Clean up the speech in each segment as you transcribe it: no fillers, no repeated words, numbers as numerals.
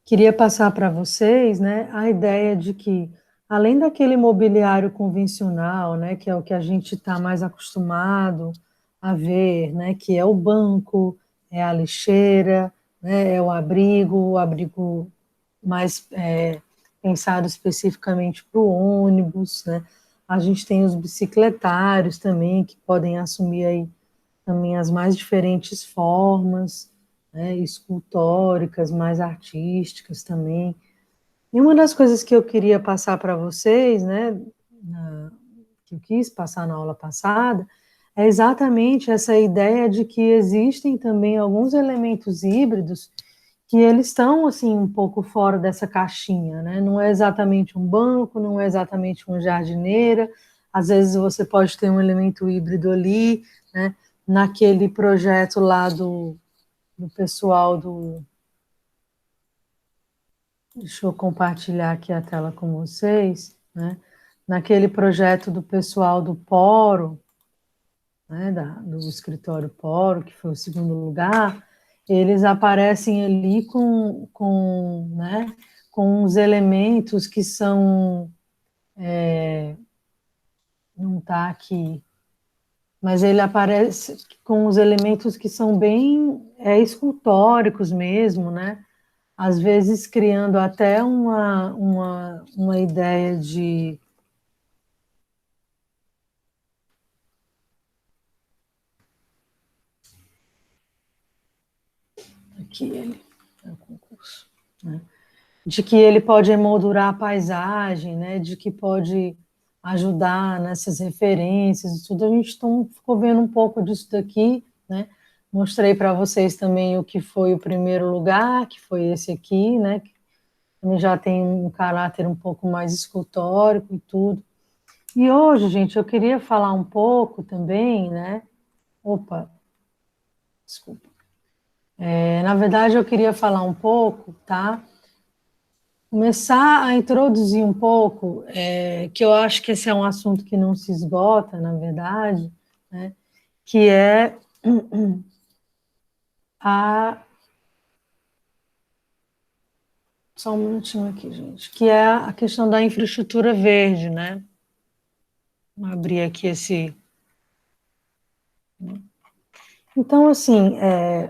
queria passar para vocês, né, a ideia de que, além daquele mobiliário convencional, né, que é o que a gente está mais acostumado a ver, né, que é o banco, é a lixeira, né, é o abrigo mais pensado especificamente para o ônibus, né? A gente tem os bicicletários também, que podem assumir aí também as mais diferentes formas, né, escultóricas, mais artísticas também. E uma das coisas que eu queria passar para vocês, né, que eu quis passar na aula passada, é exatamente essa ideia de que existem também alguns elementos híbridos que eles estão assim um pouco fora dessa caixinha, né? Não é exatamente um banco, não é exatamente uma jardineira. Às vezes você pode ter um elemento híbrido ali, né? Naquele projeto lá do pessoal do. Deixa eu compartilhar aqui a tela com vocês, né? Naquele projeto do pessoal do Poro, né? Do escritório Poro, que foi o segundo lugar, eles aparecem ali né? Com os elementos que são. Não está aqui, mas ele aparece com os elementos que são bem escultóricos mesmo, né? Às vezes criando até uma ideia de. Aqui ele é o concurso, né? De que ele pode emoldurar a paisagem, né? De que pode ajudar nessas referências e tudo. A gente ficou vendo um pouco disso daqui, né? Mostrei para vocês também o que foi o primeiro lugar, que foi esse aqui, né? Que já tem um caráter um pouco mais escultórico e tudo. E hoje, gente, eu queria falar um pouco também, né? Opa, desculpa. Na verdade, eu queria falar um pouco, tá? Começar a introduzir um pouco, que eu acho que esse é um assunto que não se esgota, na verdade, né? Que é a. Só um minutinho aqui, gente. Que é a questão da infraestrutura verde, né? Vou abrir aqui esse. Então, assim,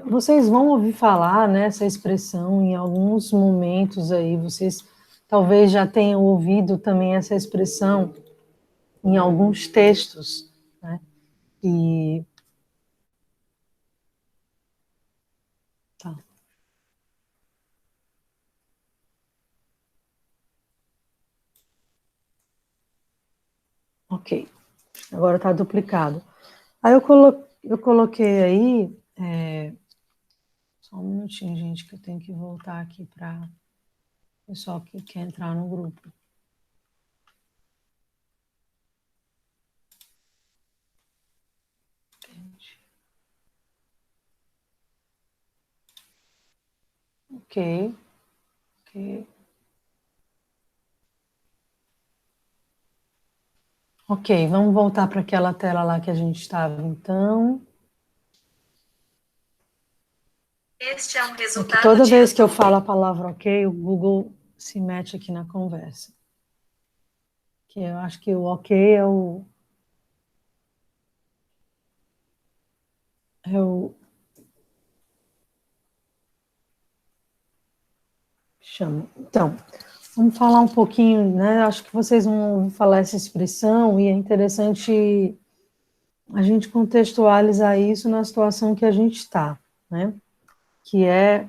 vocês vão ouvir falar nessa expressão em alguns momentos aí, vocês talvez já tenham ouvido também essa expressão em alguns textos, né? E tá, ok. Agora está duplicado. Aí eu coloquei aí, só um minutinho, gente, que eu tenho que voltar aqui para o pessoal que quer entrar no grupo. Ok, ok. Ok, vamos voltar para aquela tela lá que a gente estava, então. Este é um É que resultado toda de vez que eu YouTube. falo a palavra ok, o Google se mete aqui na conversa. Que eu acho que o ok é o chama. Então, vamos falar um pouquinho, né? Acho que vocês vão ouvir falar essa expressão e é interessante a gente contextualizar isso na situação que a gente está, né? Que é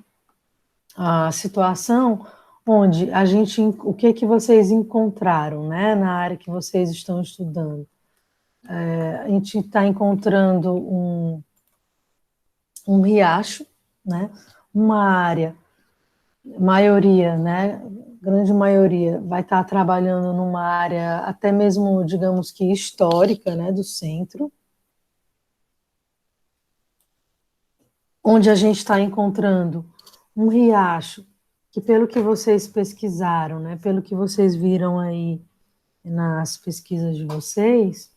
a situação onde o que que vocês encontraram, né? Na área que vocês estão estudando. A gente está encontrando um riacho, né? Uma área, maioria, né? Grande maioria vai estar trabalhando numa área até mesmo, digamos que histórica, né? Do centro, onde a gente está encontrando um riacho que, pelo que vocês pesquisaram, né? Pelo que vocês viram aí nas pesquisas de vocês,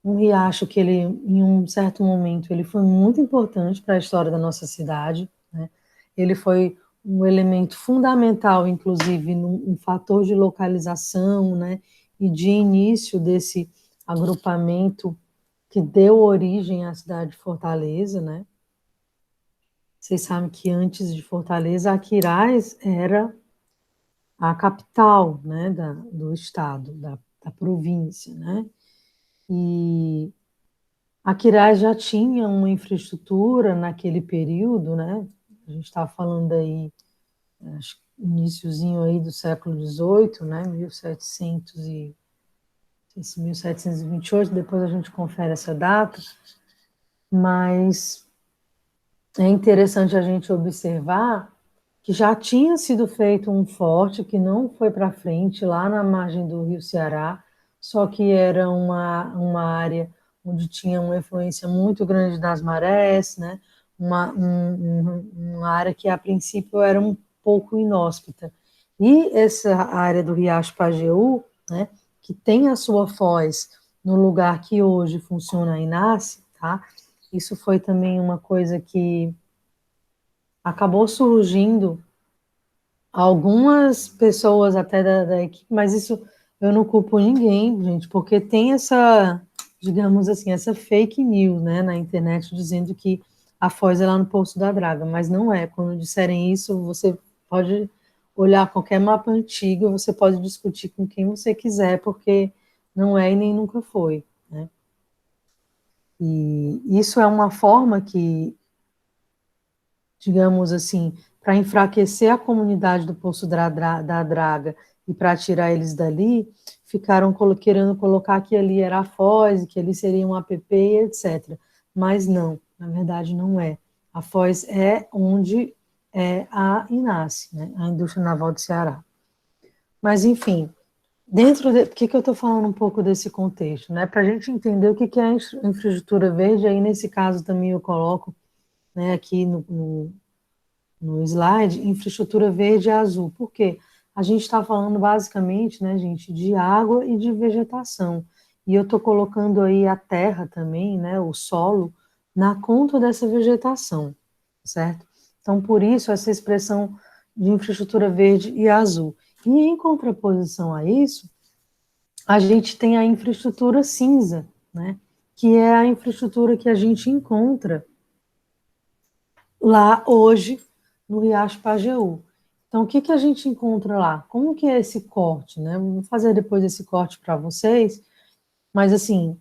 um riacho que ele, em um certo momento, ele foi muito importante para a história da nossa cidade, né? Ele foi um elemento fundamental, inclusive, um fator de localização, né, e de início desse agrupamento que deu origem à cidade de Fortaleza, né? Vocês sabem que antes de Fortaleza, Aquiraz era a capital, né, do estado, da província, né? E Aquiraz já tinha uma infraestrutura naquele período, né? A gente está falando aí, acho, iniciozinho aí do século XVIII, né? 1700 e, esse 1728, depois a gente confere essa data, mas é interessante a gente observar que já tinha sido feito um forte que não foi para frente lá na margem do Rio Ceará, só que era uma área onde tinha uma influência muito grande das marés, né? Uma área que a princípio era um pouco inóspita. E essa área do Riacho Pajeú, né, que tem a sua foz no lugar que hoje funciona a Inácio, tá? Isso foi também uma coisa que acabou surgindo algumas pessoas até da equipe, mas isso eu não culpo ninguém, gente, porque tem essa, digamos assim, essa fake news, né, na internet dizendo que a Foz é lá no Poço da Draga, mas não é. Quando disserem isso, você pode olhar qualquer mapa antigo, você pode discutir com quem você quiser, porque não é e nem nunca foi, né? E isso é uma forma que, digamos assim, para enfraquecer a comunidade do Poço da Draga e para tirar eles dali, ficaram querendo colocar que ali era a Foz, que ali seria um APP, etc. Mas não, na verdade não é. A Foz é onde é a INASE, né, a Indústria Naval do Ceará. Mas, enfim, por que eu estou falando um pouco desse contexto? Né? Para a gente entender o que é a infraestrutura verde, aí nesse caso também eu coloco, né, aqui no slide, infraestrutura verde e azul. Por quê? A gente está falando basicamente, né, gente, de água e de vegetação. E eu estou colocando aí a terra também, né, o solo, na conta dessa vegetação, certo? Então, por isso, essa expressão de infraestrutura verde e azul. E em contraposição a isso, a gente tem a infraestrutura cinza, né, que é a infraestrutura que a gente encontra lá hoje no Riacho Pajeú. Então, o que que a gente encontra lá? Como que é esse corte, né? Vou fazer depois esse corte para vocês, mas assim,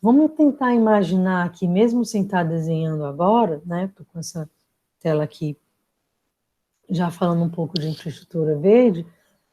vamos tentar imaginar aqui, mesmo sem estar desenhando agora, né? Tô com essa tela aqui, já falando um pouco de infraestrutura verde,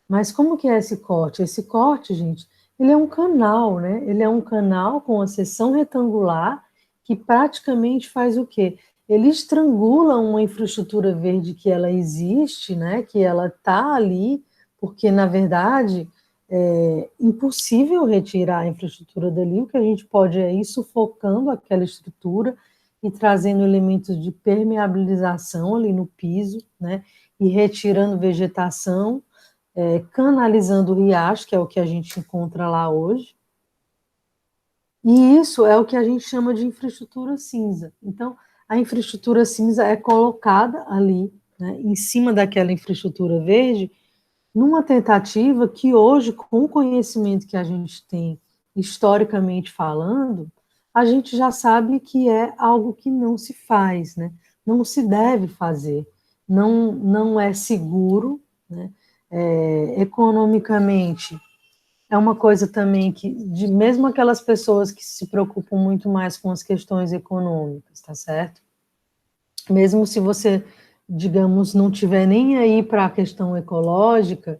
mas como que é esse corte? Esse corte, gente, ele é um canal, né? Ele é um canal com uma seção retangular que praticamente faz o quê? Ele estrangula uma infraestrutura verde que ela existe, né? Que ela está ali, porque na verdade é impossível retirar a infraestrutura dali. O que a gente pode é ir sufocando aquela estrutura e trazendo elementos de permeabilização ali no piso, né? E retirando vegetação, canalizando o riacho, que é o que a gente encontra lá hoje, e isso é o que a gente chama de infraestrutura cinza. Então, a infraestrutura cinza é colocada ali, né, em cima daquela infraestrutura verde, numa tentativa que hoje, com o conhecimento que a gente tem, historicamente falando, a gente já sabe que é algo que não se faz, né? Não se deve fazer, não é seguro, né? Economicamente, é uma coisa também que, mesmo aquelas pessoas que se preocupam muito mais com as questões econômicas, tá certo? Mesmo se você, digamos, não tiver nem aí para a questão ecológica,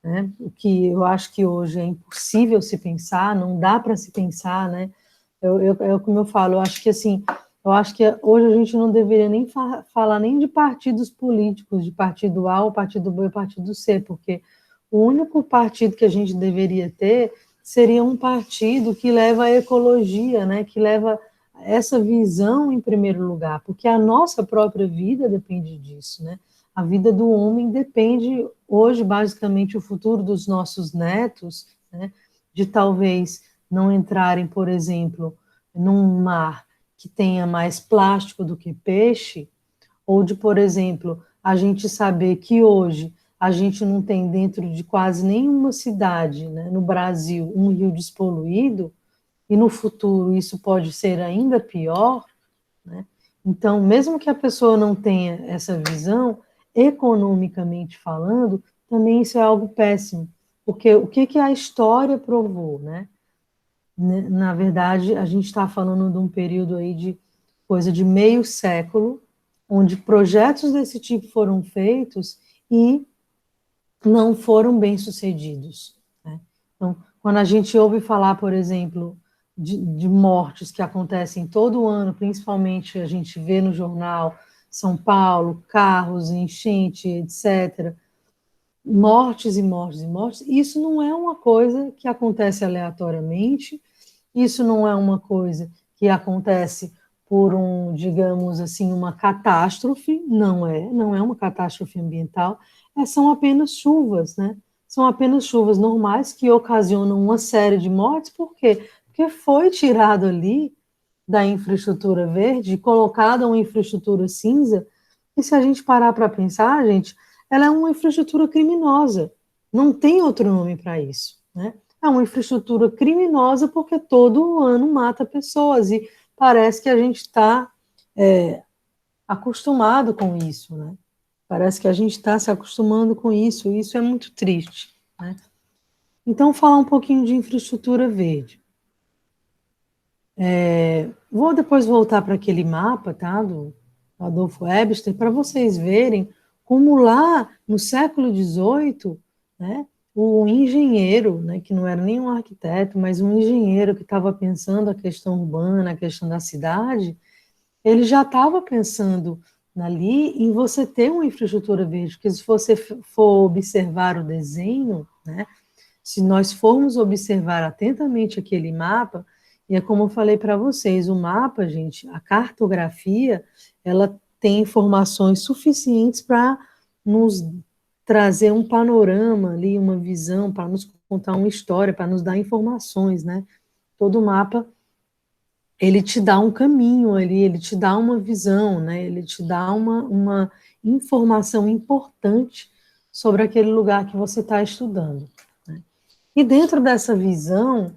né? O que eu acho que hoje é impossível se pensar, não dá para se pensar, né? Como eu falo, eu acho que assim, eu acho que hoje a gente não deveria nem falar nem de partidos políticos, de partido A, ou partido B, ou partido C, porque o único partido que a gente deveria ter seria um partido que leva a ecologia, né? Que leva essa visão em primeiro lugar, porque a nossa própria vida depende disso, né? A vida do homem depende hoje, basicamente, o futuro dos nossos netos, né, de talvez não entrarem, por exemplo, num mar que tenha mais plástico do que peixe, ou de, por exemplo, a gente saber que hoje a gente não tem dentro de quase nenhuma cidade, né, no Brasil, um rio despoluído, e no futuro isso pode ser ainda pior, né? Então, mesmo que a pessoa não tenha essa visão, economicamente falando, também isso é algo péssimo, porque o que que a história provou, né? Na verdade, a gente está falando de um período aí de coisa de meio século, onde projetos desse tipo foram feitos e não foram bem-sucedidos, né? Então, quando a gente ouve falar, por exemplo, de mortes que acontecem todo ano, principalmente a gente vê no jornal São Paulo, carros, enchente, etc., mortes e mortes e mortes, isso não é uma coisa que acontece aleatoriamente, isso não é uma coisa que acontece por digamos assim, uma catástrofe, não é uma catástrofe ambiental, são apenas chuvas, né? São apenas chuvas normais que ocasionam uma série de mortes, por quê? Porque foi tirado ali da infraestrutura verde, colocada uma infraestrutura cinza, e se a gente parar para pensar, gente, ela é uma infraestrutura criminosa, não tem outro nome para isso, né? É uma infraestrutura criminosa porque todo ano mata pessoas e parece que a gente está acostumado com isso, né? Parece que a gente está se acostumando com isso, e isso é muito triste, né? Então, falar um pouquinho de infraestrutura verde. Vou depois voltar para aquele mapa, tá, do Adolfo Webster, para vocês verem como lá no século XVIII, né, o engenheiro, né, que não era nem um arquiteto, mas um engenheiro que estava pensando a questão urbana, a questão da cidade, ele já estava pensando ali em você ter uma infraestrutura verde, porque se você for observar o desenho, né, se nós formos observar atentamente aquele mapa, e é como eu falei para vocês, o mapa, gente, a cartografia, ela tem informações suficientes para nos trazer um panorama ali, uma visão, para nos contar uma história, para nos dar informações, né? Todo mapa, ele te dá um caminho ali, ele te dá uma visão, né? Ele te dá uma informação importante sobre aquele lugar que você está estudando. E dentro dessa visão,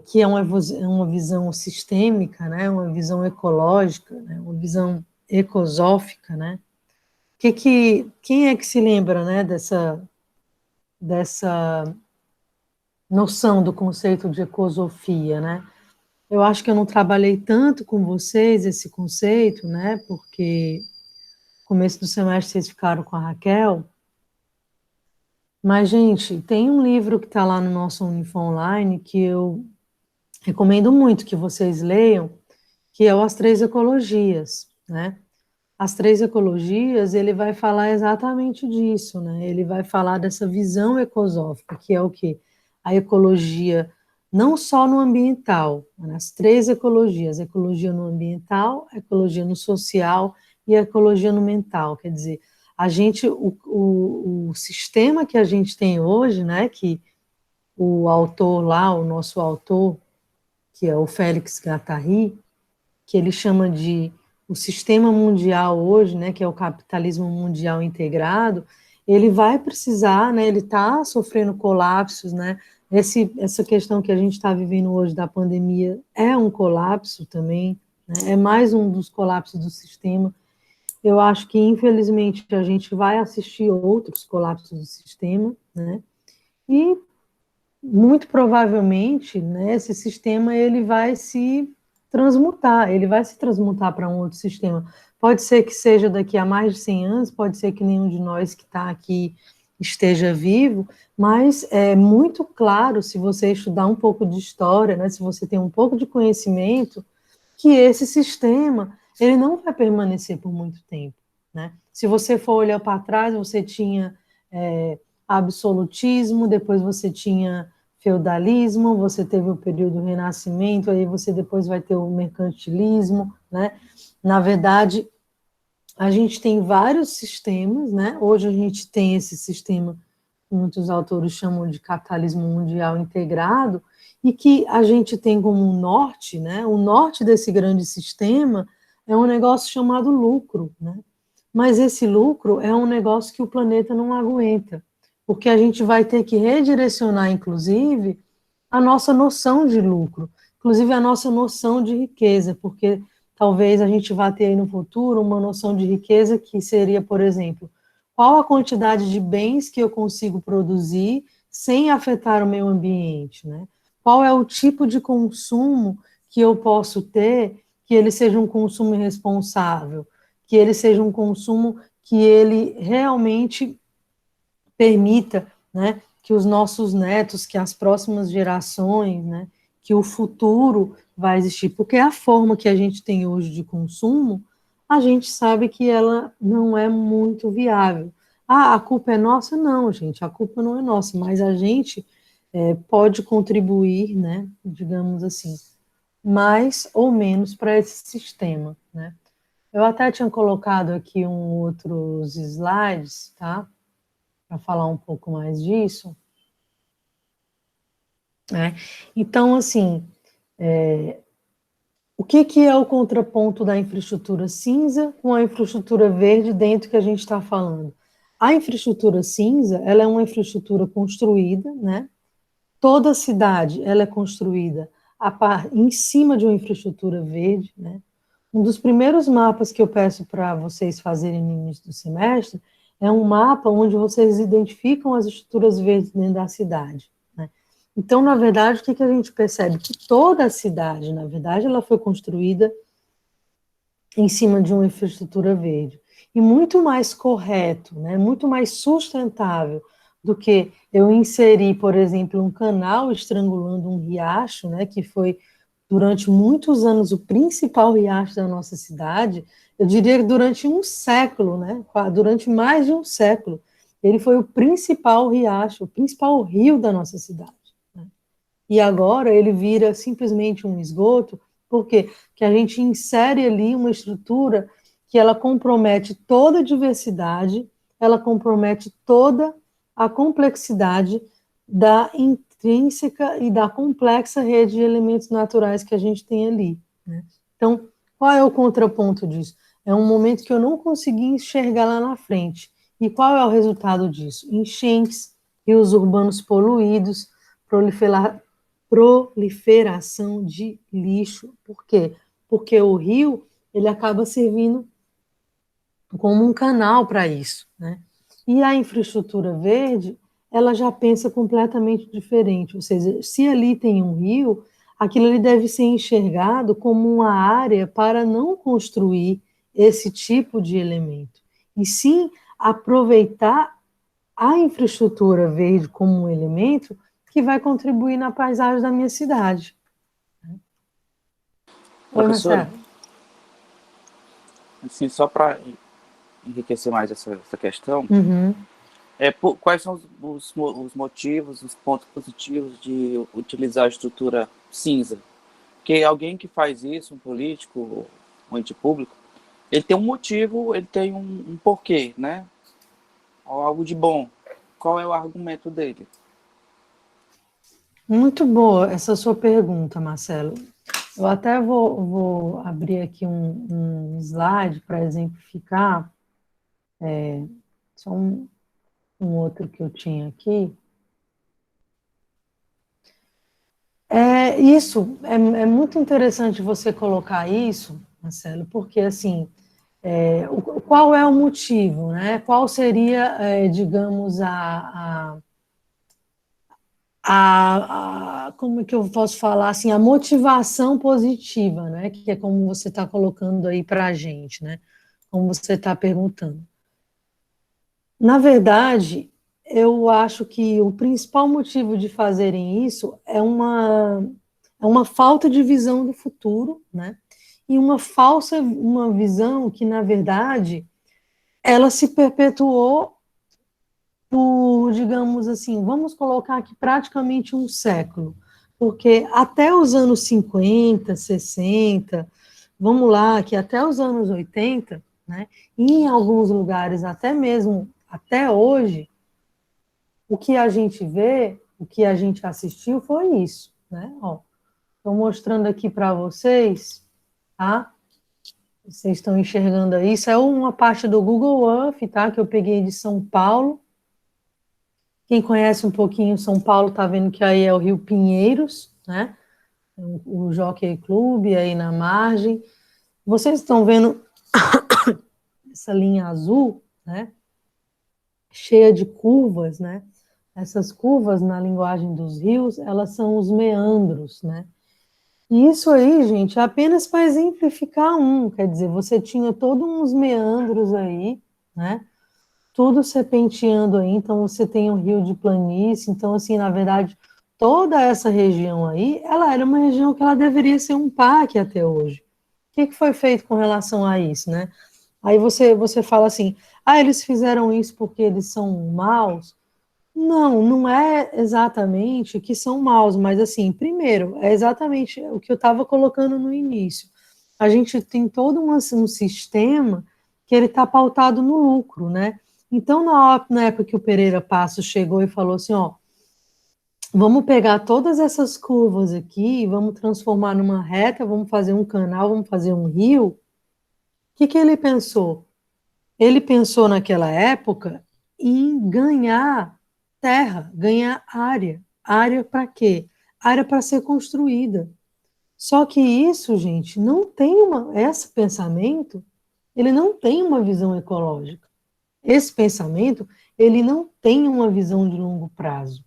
que é uma visão sistêmica, né, uma visão ecológica, né, uma visão ecosófica, né, quem é que se lembra, né, dessa noção do conceito de ecosofia, né? Eu acho que eu não trabalhei tanto com vocês esse conceito, né, porque no começo do semestre vocês ficaram com a Raquel, mas, gente, tem um livro que está lá no nosso Unifom Online que eu recomendo muito que vocês leiam, que é o As Três Ecologias, né? As Três Ecologias, ele vai falar exatamente disso, né? Ele vai falar dessa visão ecosófica, que é o quê? A ecologia não só no ambiental, mas nas três ecologias, ecologia no ambiental, ecologia no social e ecologia no mental, quer dizer, a gente, o sistema que a gente tem hoje, né, que o autor lá, o nosso autor, que é o Félix Guattari, que ele chama de o sistema mundial hoje, né, que é o capitalismo mundial integrado, ele vai precisar, né, ele está sofrendo colapsos, né, essa questão que a gente está vivendo hoje da pandemia é um colapso também, né, é mais um dos colapsos do sistema. Eu acho que, infelizmente, a gente vai assistir outros colapsos do sistema, né, e muito provavelmente, né, esse sistema ele vai se transmutar, ele vai se transmutar para um outro sistema. Pode ser que seja daqui a mais de 100 anos, pode ser que nenhum de nós que está aqui esteja vivo, mas é muito claro, se você estudar um pouco de história, né, se você tem um pouco de conhecimento, que esse sistema ele não vai permanecer por muito tempo, né? Se você for olhar para trás, você tinha absolutismo, depois você tinha feudalismo, você teve o período do Renascimento, aí você depois vai ter o mercantilismo, né? Na verdade, a gente tem vários sistemas, né? Hoje a gente tem esse sistema que muitos autores chamam de capitalismo mundial integrado, e que a gente tem como um norte, né? O norte desse grande sistema é um negócio chamado lucro, né? mas esse lucro é um negócio que o planeta não aguenta, porque a gente vai ter que redirecionar, inclusive, a nossa noção de lucro, inclusive a nossa noção de riqueza, porque talvez a gente vá ter aí no futuro uma noção de riqueza que seria, por exemplo, qual a quantidade de bens que eu consigo produzir sem afetar o meio ambiente, né? Qual é o tipo de consumo que eu posso ter que ele seja um consumo responsável, que ele seja um consumo que ele realmente permita, né, que os nossos netos, que as próximas gerações, né, que o futuro vai existir, porque a forma que a gente tem hoje de consumo, a gente sabe que ela não é muito viável. Ah, a culpa é nossa? Não, gente, a culpa não é nossa, mas a gente pode contribuir, né, digamos assim, mais ou menos para esse sistema, né? Eu até tinha colocado aqui outros slides, tá? Para falar um pouco mais disso, né? Então, assim, o que que é o contraponto da infraestrutura cinza com a infraestrutura verde dentro que a gente está falando? A infraestrutura cinza, ela é uma infraestrutura construída, né? Toda cidade, ela é construída em cima de uma infraestrutura verde, né? Um dos primeiros mapas que eu peço para vocês fazerem no início do semestre é um mapa onde vocês identificam as estruturas verdes dentro da cidade, né? Então, na verdade, o que que a gente percebe? Que toda a cidade, na verdade, ela foi construída em cima de uma infraestrutura verde. E muito mais correto, né? Muito mais sustentável do que eu inserir, por exemplo, um canal estrangulando um riacho, né? Que foi durante muitos anos o principal riacho da nossa cidade, eu diria que durante um século, né? Durante mais de um século, ele foi o principal riacho, o principal rio da nossa cidade. Né? E agora ele vira simplesmente um esgoto, por quê? Porque a gente insere ali uma estrutura que ela compromete toda a diversidade, ela compromete toda a complexidade da intrínseca e da complexa rede de elementos naturais que a gente tem ali. Né? Então, qual é o contraponto disso? É um momento que eu não consegui enxergar lá na frente. E qual é o resultado disso? Enchentes, rios urbanos poluídos, proliferação de lixo. Por quê? Porque o rio ele acaba servindo como um canal para isso, né? E a infraestrutura verde, ela já pensa completamente diferente, ou seja, se ali tem um rio, aquilo ali deve ser enxergado como uma área para não construir esse tipo de elemento, e sim aproveitar a infraestrutura verde como um elemento que vai contribuir na paisagem da minha cidade. Oi, Professora, Marcelo. assim, só para enriquecer mais essa questão, Uhum. quais são os motivos, os pontos positivos de utilizar a estrutura cinza? Porque alguém que faz isso, um político, um ente público, ele tem um motivo, ele tem um porquê, né? Ou algo de bom. Qual é o argumento dele? Muito boa essa sua pergunta, Marcelo. Eu até vou abrir aqui um slide para exemplificar, só um outro que eu tinha aqui. É muito interessante você colocar isso, Marcelo, porque assim, qual é o motivo, né? Qual seria, digamos, como é que eu posso falar assim, a motivação positiva, né? Que é como você está colocando aí para a gente, né? Como você está perguntando. Na verdade, eu acho que o principal motivo de fazerem isso é uma falta de visão do futuro, né? E uma visão que, na verdade, ela se perpetuou por, digamos assim, vamos colocar aqui praticamente um século, porque até os anos 50, 60, vamos lá, que até os anos 80, né, e em alguns lugares até mesmo até hoje, o que a gente vê, o que a gente assistiu foi isso, né? Ó, estou mostrando aqui para vocês, tá? Vocês estão enxergando aí, isso é uma parte do Google Earth, tá? Que eu peguei de São Paulo. Quem conhece um pouquinho São Paulo tá vendo que aí é o Rio Pinheiros, né? O Jockey Club aí na margem. Vocês estão vendo essa linha azul, né? Cheia de curvas, né? Essas curvas, na linguagem dos rios, elas são os meandros, né? E isso aí, gente, é apenas para exemplificar quer dizer, você tinha todos uns meandros aí, né? Tudo serpenteando aí, então você tem um rio de planície, então, assim, na verdade, toda essa região aí, ela era uma região que ela deveria ser um parque até hoje. O que foi feito com relação a isso, né? Aí você fala assim, eles fizeram isso porque eles são maus? Não, não é exatamente que são maus, mas assim, primeiro, é exatamente o que eu estava colocando no início. A gente tem todo um sistema que ele está pautado no lucro, né? Então, na época que o Pereira Passos chegou e falou assim, ó, vamos pegar todas essas curvas aqui, vamos transformar numa reta, vamos fazer um canal, vamos fazer um rio, o que ele pensou? Ele pensou naquela época em ganhar terra, ganhar área. Área para quê? Área para ser construída. Só que isso, gente, não tem esse pensamento, ele não tem uma visão ecológica. Esse pensamento, ele não tem uma visão de longo prazo.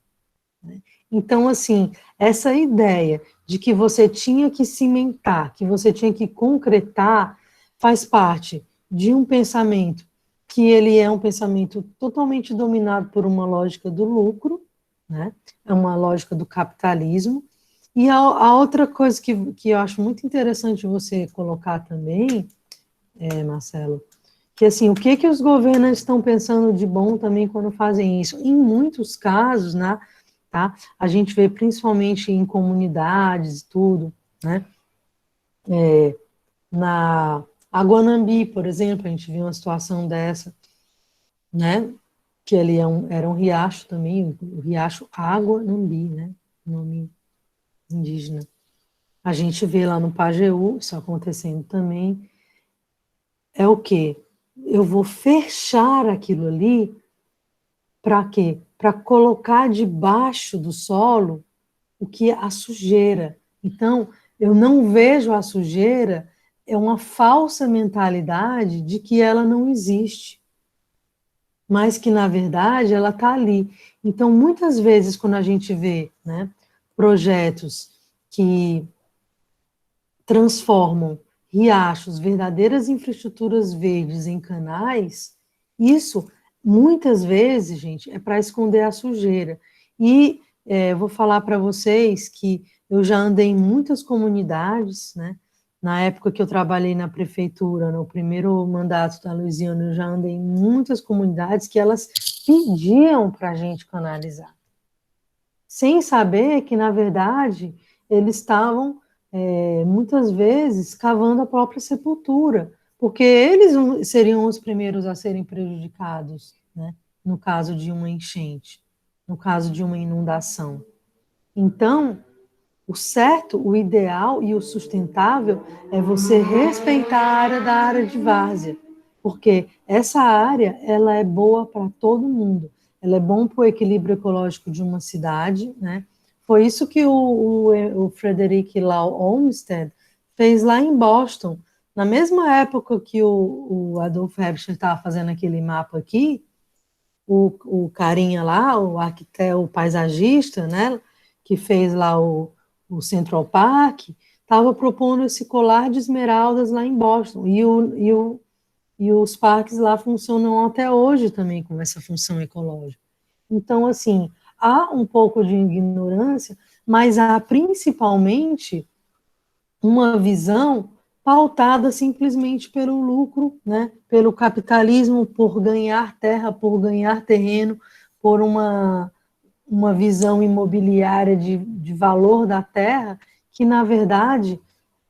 Né? Então, assim, essa ideia de que você tinha que cimentar, que você tinha que concretar, faz parte de um pensamento que ele é um pensamento totalmente dominado por uma lógica do lucro, né? É uma lógica do capitalismo. E a outra coisa que eu acho muito interessante você colocar também, Marcelo, que assim, o que os governos estão pensando de bom também quando fazem isso? Em muitos casos, né, tá? A gente vê principalmente em comunidades e tudo, né? Na Aguanambi, por exemplo, a gente viu uma situação dessa, né? Que ali era um riacho também, o riacho Aguanambi, né? Nome indígena. A gente vê lá no Pajeú, isso acontecendo também. É o quê? Eu vou fechar aquilo ali para quê? Para colocar debaixo do solo o que é a sujeira. Então, eu não vejo a sujeira, é uma falsa mentalidade de que ela não existe, mas que, na verdade, ela está ali. Então, muitas vezes, quando a gente vê, né, projetos que transformam riachos, verdadeiras infraestruturas verdes em canais, isso, muitas vezes, gente, é para esconder a sujeira. E vou falar para vocês que eu já andei em muitas comunidades, né? Na época que eu trabalhei na prefeitura, no primeiro mandato da Luiziana, eu já andei em muitas comunidades que elas pediam para a gente canalizar, sem saber que, na verdade, eles estavam, muitas vezes, cavando a própria sepultura, porque eles seriam os primeiros a serem prejudicados, né, no caso de uma enchente, no caso de uma inundação. Então, o certo, o ideal e o sustentável é você respeitar a área de várzea, porque essa área ela é boa para todo mundo. Ela é bom para o equilíbrio ecológico de uma cidade, né? Foi isso que o Frederick Law Olmsted fez lá em Boston, na mesma época que o Adolf Hebster estava fazendo aquele mapa aqui, o carinha lá, o arquiteto, o paisagista, né, que fez lá o Central Park, estava propondo esse colar de esmeraldas lá em Boston, e os parques lá funcionam até hoje também com essa função ecológica. Então, assim, há um pouco de ignorância, mas há principalmente uma visão pautada simplesmente pelo lucro, né? Pelo capitalismo, por ganhar terra, por ganhar terreno, por uma visão imobiliária de valor da terra, que, na verdade,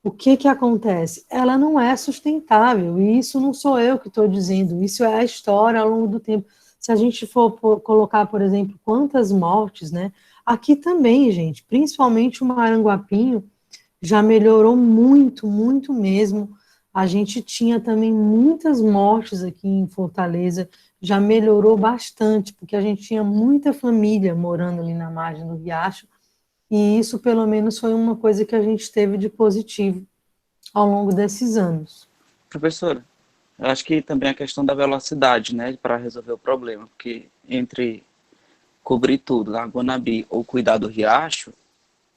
o que acontece? Ela não é sustentável, e isso não sou eu que estou dizendo, isso é a história ao longo do tempo. Se a gente for colocar, por exemplo, quantas mortes, né? Aqui também, gente, principalmente o Maranguapinho, já melhorou muito, muito mesmo a gente tinha também muitas mortes aqui em Fortaleza, já melhorou bastante, porque a gente tinha muita família morando ali na margem do riacho, e isso, pelo menos, foi uma coisa que a gente teve de positivo ao longo desses anos. Professora, eu acho que também a questão da velocidade, né, para resolver o problema, porque entre cobrir tudo na Guanambi ou cuidar do riacho,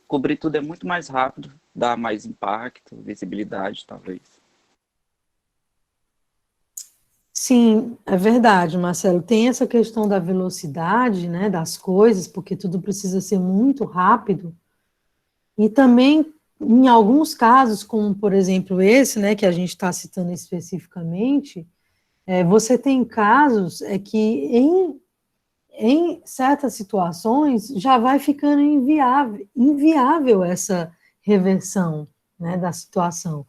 cobrir tudo é muito mais rápido, dá mais impacto, visibilidade, talvez. Sim, é verdade, Marcelo. Tem essa questão da velocidade, né, das coisas, porque tudo precisa ser muito rápido. E também, em alguns casos, como por exemplo esse, né, que a gente está citando especificamente, você tem casos que em certas situações já vai ficando inviável essa reversão, né, da situação.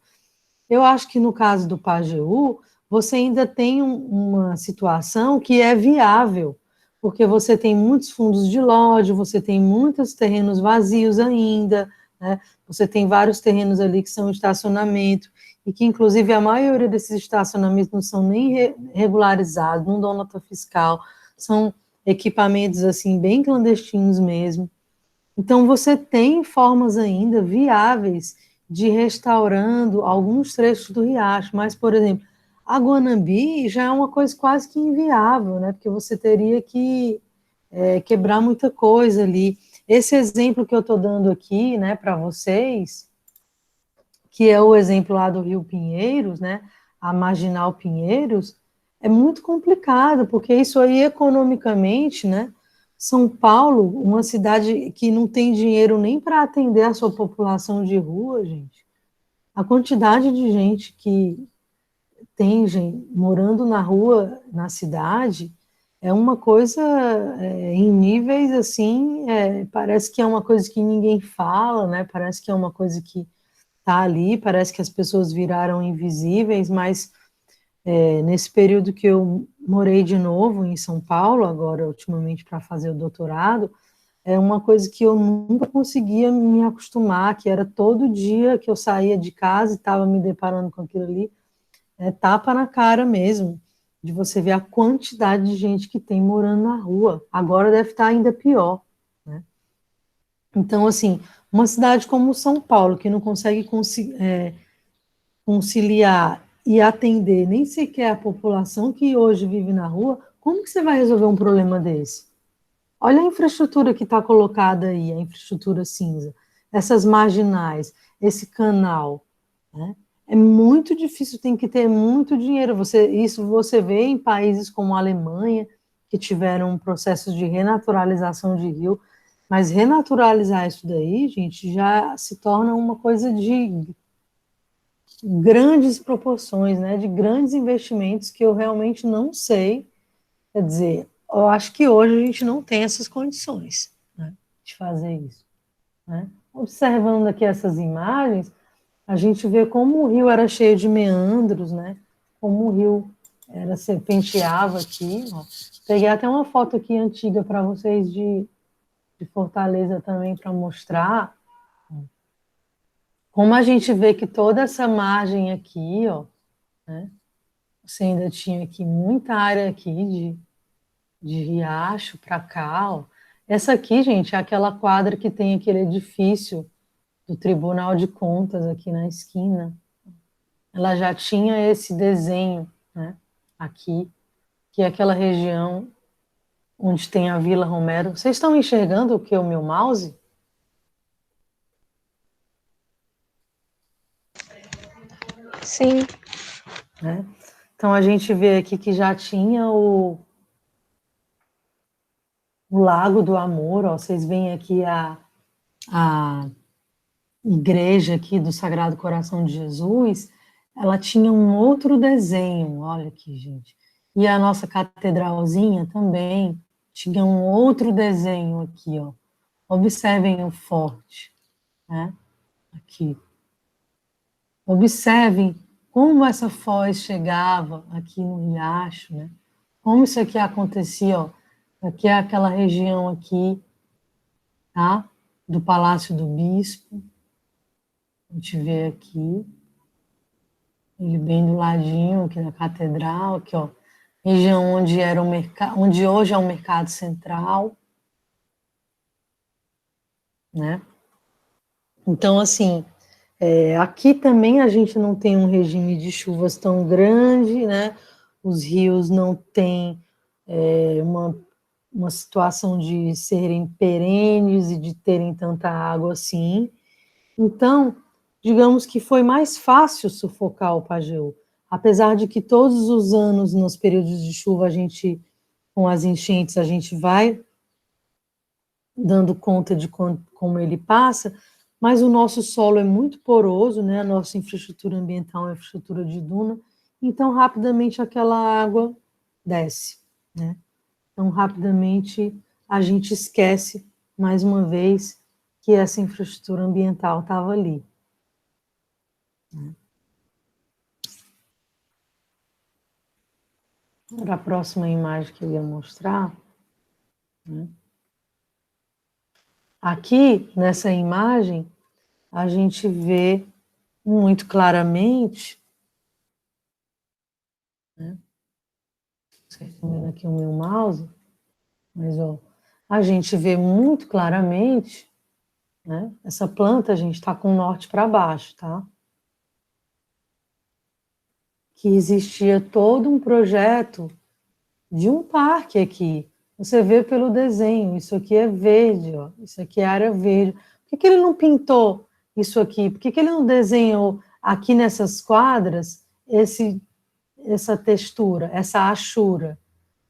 Eu acho que no caso do Pajeú, você ainda tem uma situação que é viável, porque você tem muitos fundos de loja, você tem muitos terrenos vazios ainda, né? Você tem vários terrenos ali que são estacionamento, e que inclusive a maioria desses estacionamentos não são nem regularizados, não dão nota fiscal, são equipamentos assim bem clandestinos mesmo. Então, você tem formas ainda viáveis de ir restaurando alguns trechos do riacho, mas, por exemplo, a Guanambi já é uma coisa quase que inviável, né? Porque você teria que quebrar muita coisa ali. Esse exemplo que eu estou dando aqui, né, para vocês, que é o exemplo lá do Rio Pinheiros, né, a Marginal Pinheiros, é muito complicado, porque isso aí economicamente, né, São Paulo, uma cidade que não tem dinheiro nem para atender a sua população de rua, gente, a quantidade de gente que tem gente morando na rua, na cidade, é uma coisa em níveis assim, parece que é uma coisa que ninguém fala, né, parece que é uma coisa que tá ali, parece que as pessoas viraram invisíveis, mas nesse período que eu morei de novo em São Paulo, agora ultimamente para fazer o doutorado, é uma coisa que eu nunca conseguia me acostumar, que era todo dia que eu saía de casa e estava me deparando com aquilo ali, tapa na cara mesmo, de você ver a quantidade de gente que tem morando na rua. Agora deve estar ainda pior, né? Então, assim, uma cidade como São Paulo, que não consegue conciliar e atender nem sequer a população que hoje vive na rua, como que você vai resolver um problema desse? Olha a infraestrutura que está colocada aí, a infraestrutura cinza, essas marginais, esse canal, né? É muito difícil, tem que ter muito dinheiro. Isso você vê em países como a Alemanha, que tiveram um processo de renaturalização de rio, mas renaturalizar isso daí, gente, já se torna uma coisa de grandes proporções, né, de grandes investimentos que eu realmente não sei. Quer dizer, eu acho que hoje a gente não tem essas condições, né, de fazer isso, né? Observando aqui essas imagens, a gente vê como o rio era cheio de meandros, né? Como o rio serpenteava aqui. Ó. Peguei até uma foto aqui antiga para vocês de Fortaleza também para mostrar como a gente vê que toda essa margem aqui, ó, né? Você ainda tinha aqui muita área aqui de riacho para cá, ó. Essa aqui, gente, é aquela quadra que tem aquele edifício do Tribunal de Contas aqui na esquina. Ela já tinha esse desenho, né, aqui, que é aquela região onde tem a Vila Romero. Vocês estão enxergando o que é o meu mouse? Sim. Né? Então a gente vê aqui que já tinha o Lago do Amor, ó, vocês veem aqui a igreja aqui do Sagrado Coração de Jesus, ela tinha um outro desenho, olha aqui, gente. E a nossa catedralzinha também tinha um outro desenho aqui, ó. Observem o forte, né? Aqui. Observem como essa foz chegava aqui no riacho, né? Como isso aqui acontecia, ó. Aqui é aquela região aqui, tá? Do Palácio do Bispo. A gente vê aqui. ele bem do ladinho aqui da catedral, aqui, ó, região onde era o mercado, onde hoje é o Mercado Central, né? Então, assim, aqui também a gente não tem um regime de chuvas tão grande, né? Os rios não têm uma situação de serem perenes e de terem tanta água assim. Então, digamos que foi mais fácil sufocar o Pajeú, apesar de que todos os anos, nos períodos de chuva, a gente, com as enchentes, a gente vai dando conta de como ele passa, mas o nosso solo é muito poroso, né? A nossa infraestrutura ambiental é uma infraestrutura de duna, então rapidamente aquela água desce, né? Então rapidamente a gente esquece, mais uma vez, que essa infraestrutura ambiental estava ali. Era a próxima imagem que eu ia mostrar, né? Aqui, nessa imagem, a gente vê muito claramente, né? Vocês estão vendo aqui o meu mouse, mas ó, a gente vê muito claramente, né? Essa planta, a gente está com o norte para baixo, tá? Que existia todo um projeto de um parque aqui. Você vê pelo desenho, isso aqui é verde, ó, isso aqui é área verde. Por que ele não pintou isso aqui? Por que ele não desenhou aqui nessas quadras essa textura, essa achura?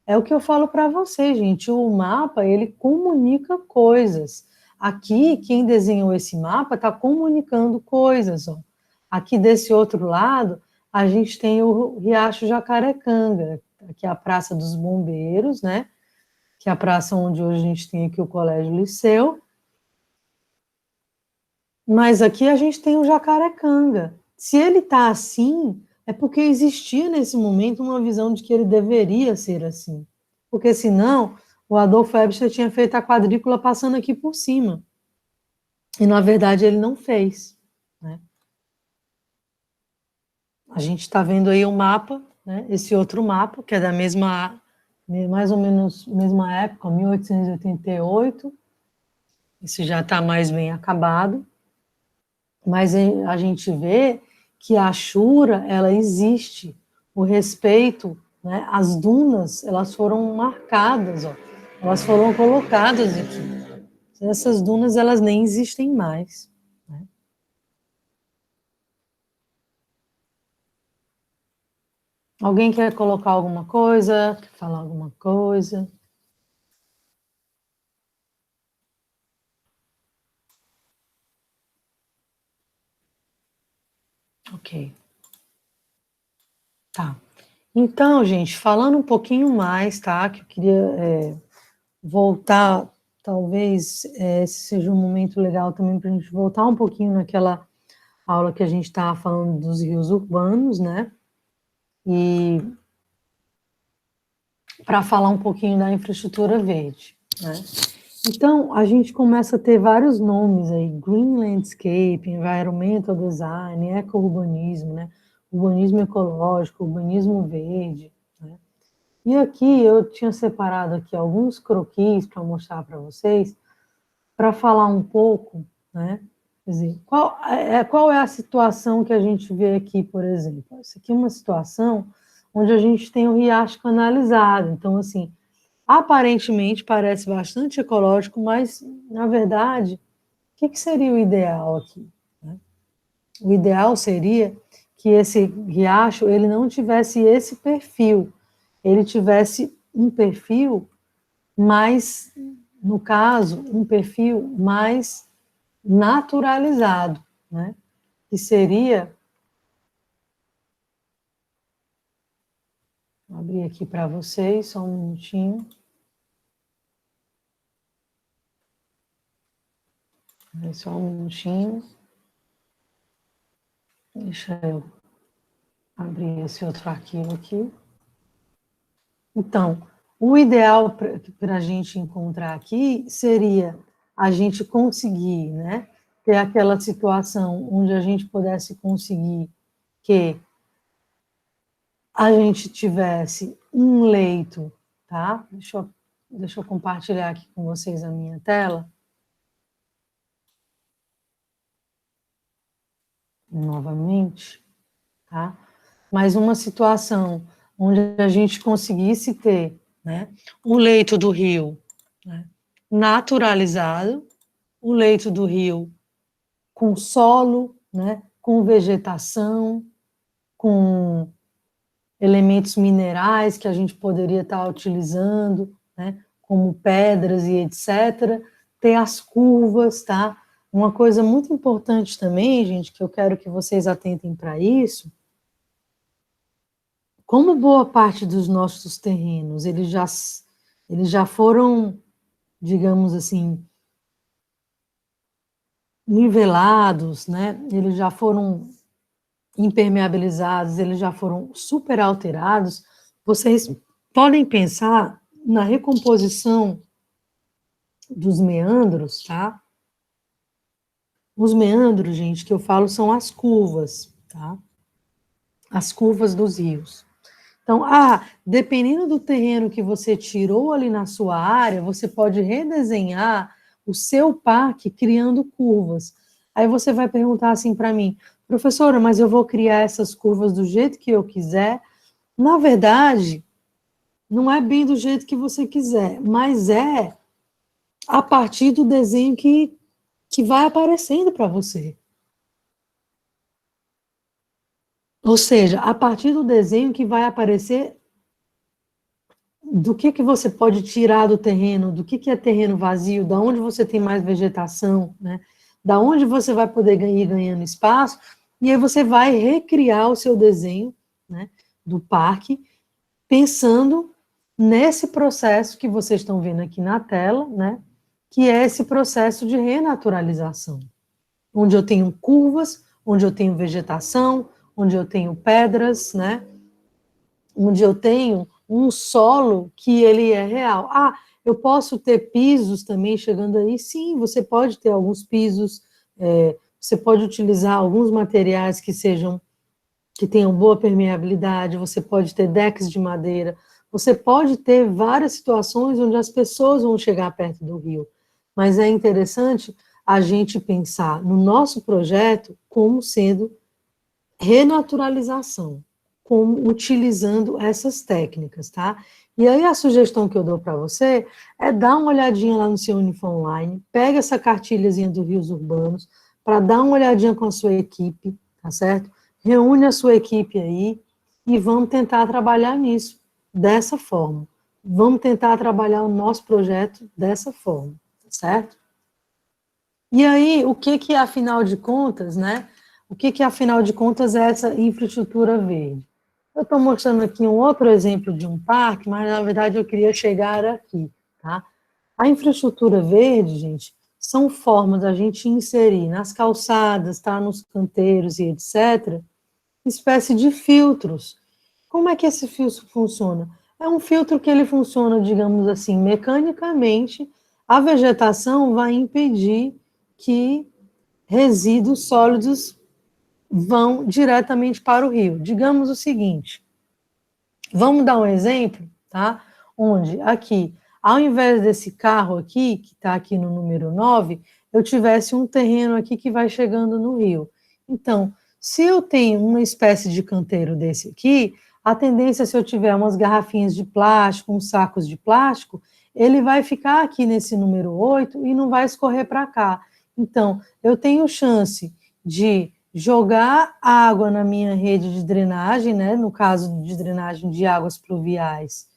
É o que eu falo para vocês, gente. O mapa, ele comunica coisas. Aqui, quem desenhou esse mapa está comunicando coisas. Ó. Aqui desse outro lado, a gente tem o Riacho Jacarecanga, que é a Praça dos Bombeiros, né? Que é a praça onde hoje a gente tem aqui o Colégio Liceu. Mas aqui a gente tem o Jacarecanga. Se ele está assim, é porque existia nesse momento uma visão de que ele deveria ser assim. Porque senão, o Adolfo Ebster tinha feito a quadrícula passando aqui por cima. E, na verdade, ele não fez. Né? A gente está vendo aí o mapa, né? Esse outro mapa, que é da mesma, mais ou menos, mesma época, 1888. Isso já está mais bem acabado. Mas a gente vê que a Ashura, ela existe. O respeito, né? As dunas, elas foram marcadas, ó. Elas foram colocadas aqui. Essas dunas, elas nem existem mais. Né? Alguém quer colocar alguma coisa? Quer falar alguma coisa? Ok. Tá. Então, gente, falando um pouquinho mais, tá? Que eu queria voltar, talvez esse seja um momento legal também para a gente voltar um pouquinho naquela aula que a gente estava falando dos rios urbanos, né? E para falar um pouquinho da infraestrutura verde, né? Então, a gente começa a ter vários nomes aí, Green Landscape, Environmental Design, eco-urbanismo, né? Urbanismo ecológico, urbanismo verde, né? E aqui eu tinha separado aqui alguns croquis para mostrar para vocês, para falar um pouco, né? Quer dizer, qual é a situação que a gente vê aqui, por exemplo? Isso aqui é uma situação onde a gente tem o riacho canalizado. Então, assim, aparentemente parece bastante ecológico, mas, na verdade, o que seria o ideal aqui? Né? O ideal seria que esse riacho ele não tivesse esse perfil, ele tivesse um perfil mais, no caso, um perfil mais naturalizado, né? Que seria, vou abrir aqui para vocês, só um minutinho. Só um minutinho. Deixa eu abrir esse outro arquivo aqui. Então, o ideal para a gente encontrar aqui seria a gente conseguir, né, ter aquela situação onde a gente pudesse conseguir que a gente tivesse um leito, tá? Deixa eu compartilhar aqui com vocês a minha tela. Novamente, tá? Mas uma situação onde a gente conseguisse ter, né, o leito do rio, né, naturalizado, o leito do rio com solo, né, com vegetação, com elementos minerais que a gente poderia estar utilizando, né, como pedras e etc. Ter as curvas, tá? Uma coisa muito importante também, gente, que eu quero que vocês atentem para isso, como boa parte dos nossos terrenos, eles já foram, digamos assim, nivelados, né? Eles já foram impermeabilizados, eles já foram super alterados, vocês podem pensar na recomposição dos meandros, tá? Os meandros, gente, que eu falo são as curvas, tá? As curvas dos rios. Então, dependendo do terreno que você tirou ali na sua área, você pode redesenhar o seu parque criando curvas. Aí você vai perguntar assim para mim, professora, mas eu vou criar essas curvas do jeito que eu quiser? Na verdade, não é bem do jeito que você quiser, mas é a partir do desenho que vai aparecendo para você. Ou seja, a partir do desenho que vai aparecer do que você pode tirar do terreno, do que é terreno vazio, da onde você tem mais vegetação, né? Da onde você vai poder ir ganhando espaço, e aí você vai recriar o seu desenho, né, do parque, pensando nesse processo que vocês estão vendo aqui na tela, né, que é esse processo de renaturalização, onde eu tenho curvas, onde eu tenho vegetação, onde eu tenho pedras, né, onde eu tenho um solo que ele é real. Eu posso ter pisos também chegando aí? Sim, você pode ter alguns pisos, você pode utilizar alguns materiais que tenham boa permeabilidade, você pode ter decks de madeira, você pode ter várias situações onde as pessoas vão chegar perto do rio. Mas é interessante a gente pensar no nosso projeto como sendo renaturalização, como utilizando essas técnicas, tá? E aí a sugestão que eu dou para você é dar uma olhadinha lá no seu Unifor Online, pega essa cartilhazinha do Rios Urbanos, para dar uma olhadinha com a sua equipe, tá certo? Reúne a sua equipe aí e vamos tentar trabalhar nisso, dessa forma. Vamos tentar trabalhar o nosso projeto dessa forma, tá certo? E aí, o que afinal de contas, né? O que afinal de contas é essa infraestrutura verde? Eu estou mostrando aqui um outro exemplo de um parque, mas na verdade eu queria chegar aqui, tá? A infraestrutura verde, gente, são formas da gente inserir nas calçadas, tá? Nos canteiros e etc., espécie de filtros. Como é que esse filtro funciona? É um filtro que ele funciona, digamos assim, mecanicamente, a vegetação vai impedir que resíduos sólidos vão diretamente para o rio. Digamos o seguinte, vamos dar um exemplo, tá? Onde aqui, ao invés desse carro aqui, que está aqui no número 9, eu tivesse um terreno aqui que vai chegando no rio. Então, se eu tenho uma espécie de canteiro desse aqui, a tendência, se eu tiver umas garrafinhas de plástico, uns sacos de plástico, ele vai ficar aqui nesse número 8 e não vai escorrer para cá. Então, eu tenho chance de jogar água na minha rede de drenagem, né, no caso de drenagem de águas pluviais,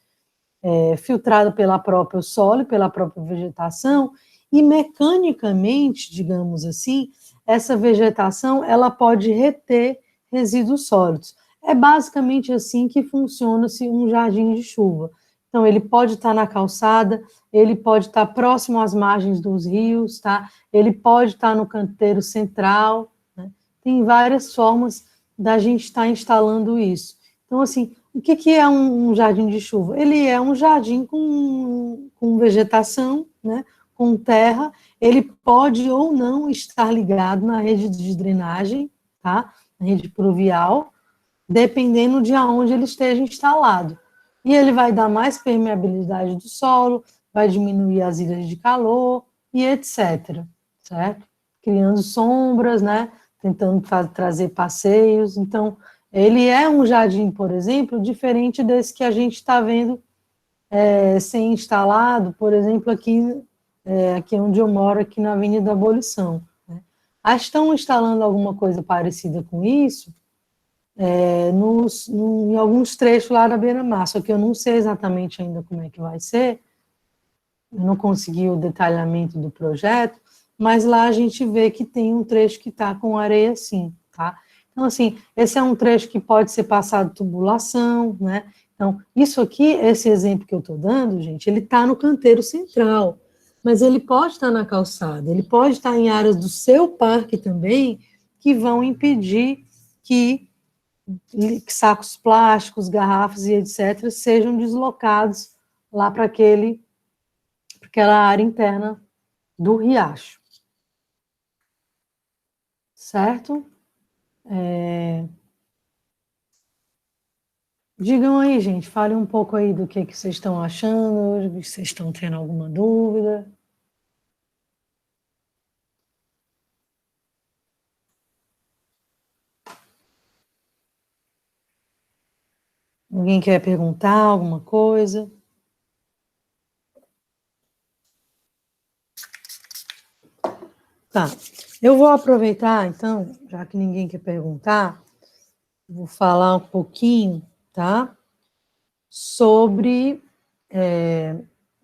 filtrada pela própria solo, pela própria vegetação, e mecanicamente, digamos assim, essa vegetação ela pode reter resíduos sólidos. É basicamente assim que funciona-se um jardim de chuva. Então, ele pode estar na calçada, ele pode estar próximo às margens dos rios, tá? Ele pode estar no canteiro central, né? Tem várias formas da gente estar instalando isso. Então, assim, o que é um jardim de chuva? Ele é um jardim com vegetação, né? Com terra, ele pode ou não estar ligado na rede de drenagem, tá? Na rede pluvial, dependendo de aonde ele esteja instalado. E ele vai dar mais permeabilidade do solo, vai diminuir as ilhas de calor e etc. Certo? Criando sombras, né? Tentando trazer passeios. Então, ele é um jardim, por exemplo, diferente desse que a gente está vendo ser instalado, por exemplo, aqui onde eu moro, aqui na Avenida da Abolição. Né? Estão instalando alguma coisa parecida com isso em alguns trechos lá da beira-mar, só que eu não sei exatamente ainda como é que vai ser, eu não consegui o detalhamento do projeto, mas lá a gente vê que tem um trecho que está com areia sim, tá? Então, assim, esse é um trecho que pode ser passado tubulação, né? Então, isso aqui, esse exemplo que eu estou dando, gente, ele está no canteiro central, mas ele pode estar na calçada, ele pode estar em áreas do seu parque também, que vão impedir que sacos plásticos, garrafas e etc., sejam deslocados lá para aquela área interna do riacho. Certo? Digam aí, gente, falem um pouco aí do que vocês estão achando, se vocês estão tendo alguma dúvida. Alguém quer perguntar alguma coisa? Tá, eu vou aproveitar, então, já que ninguém quer perguntar, vou falar um pouquinho, tá? Sobre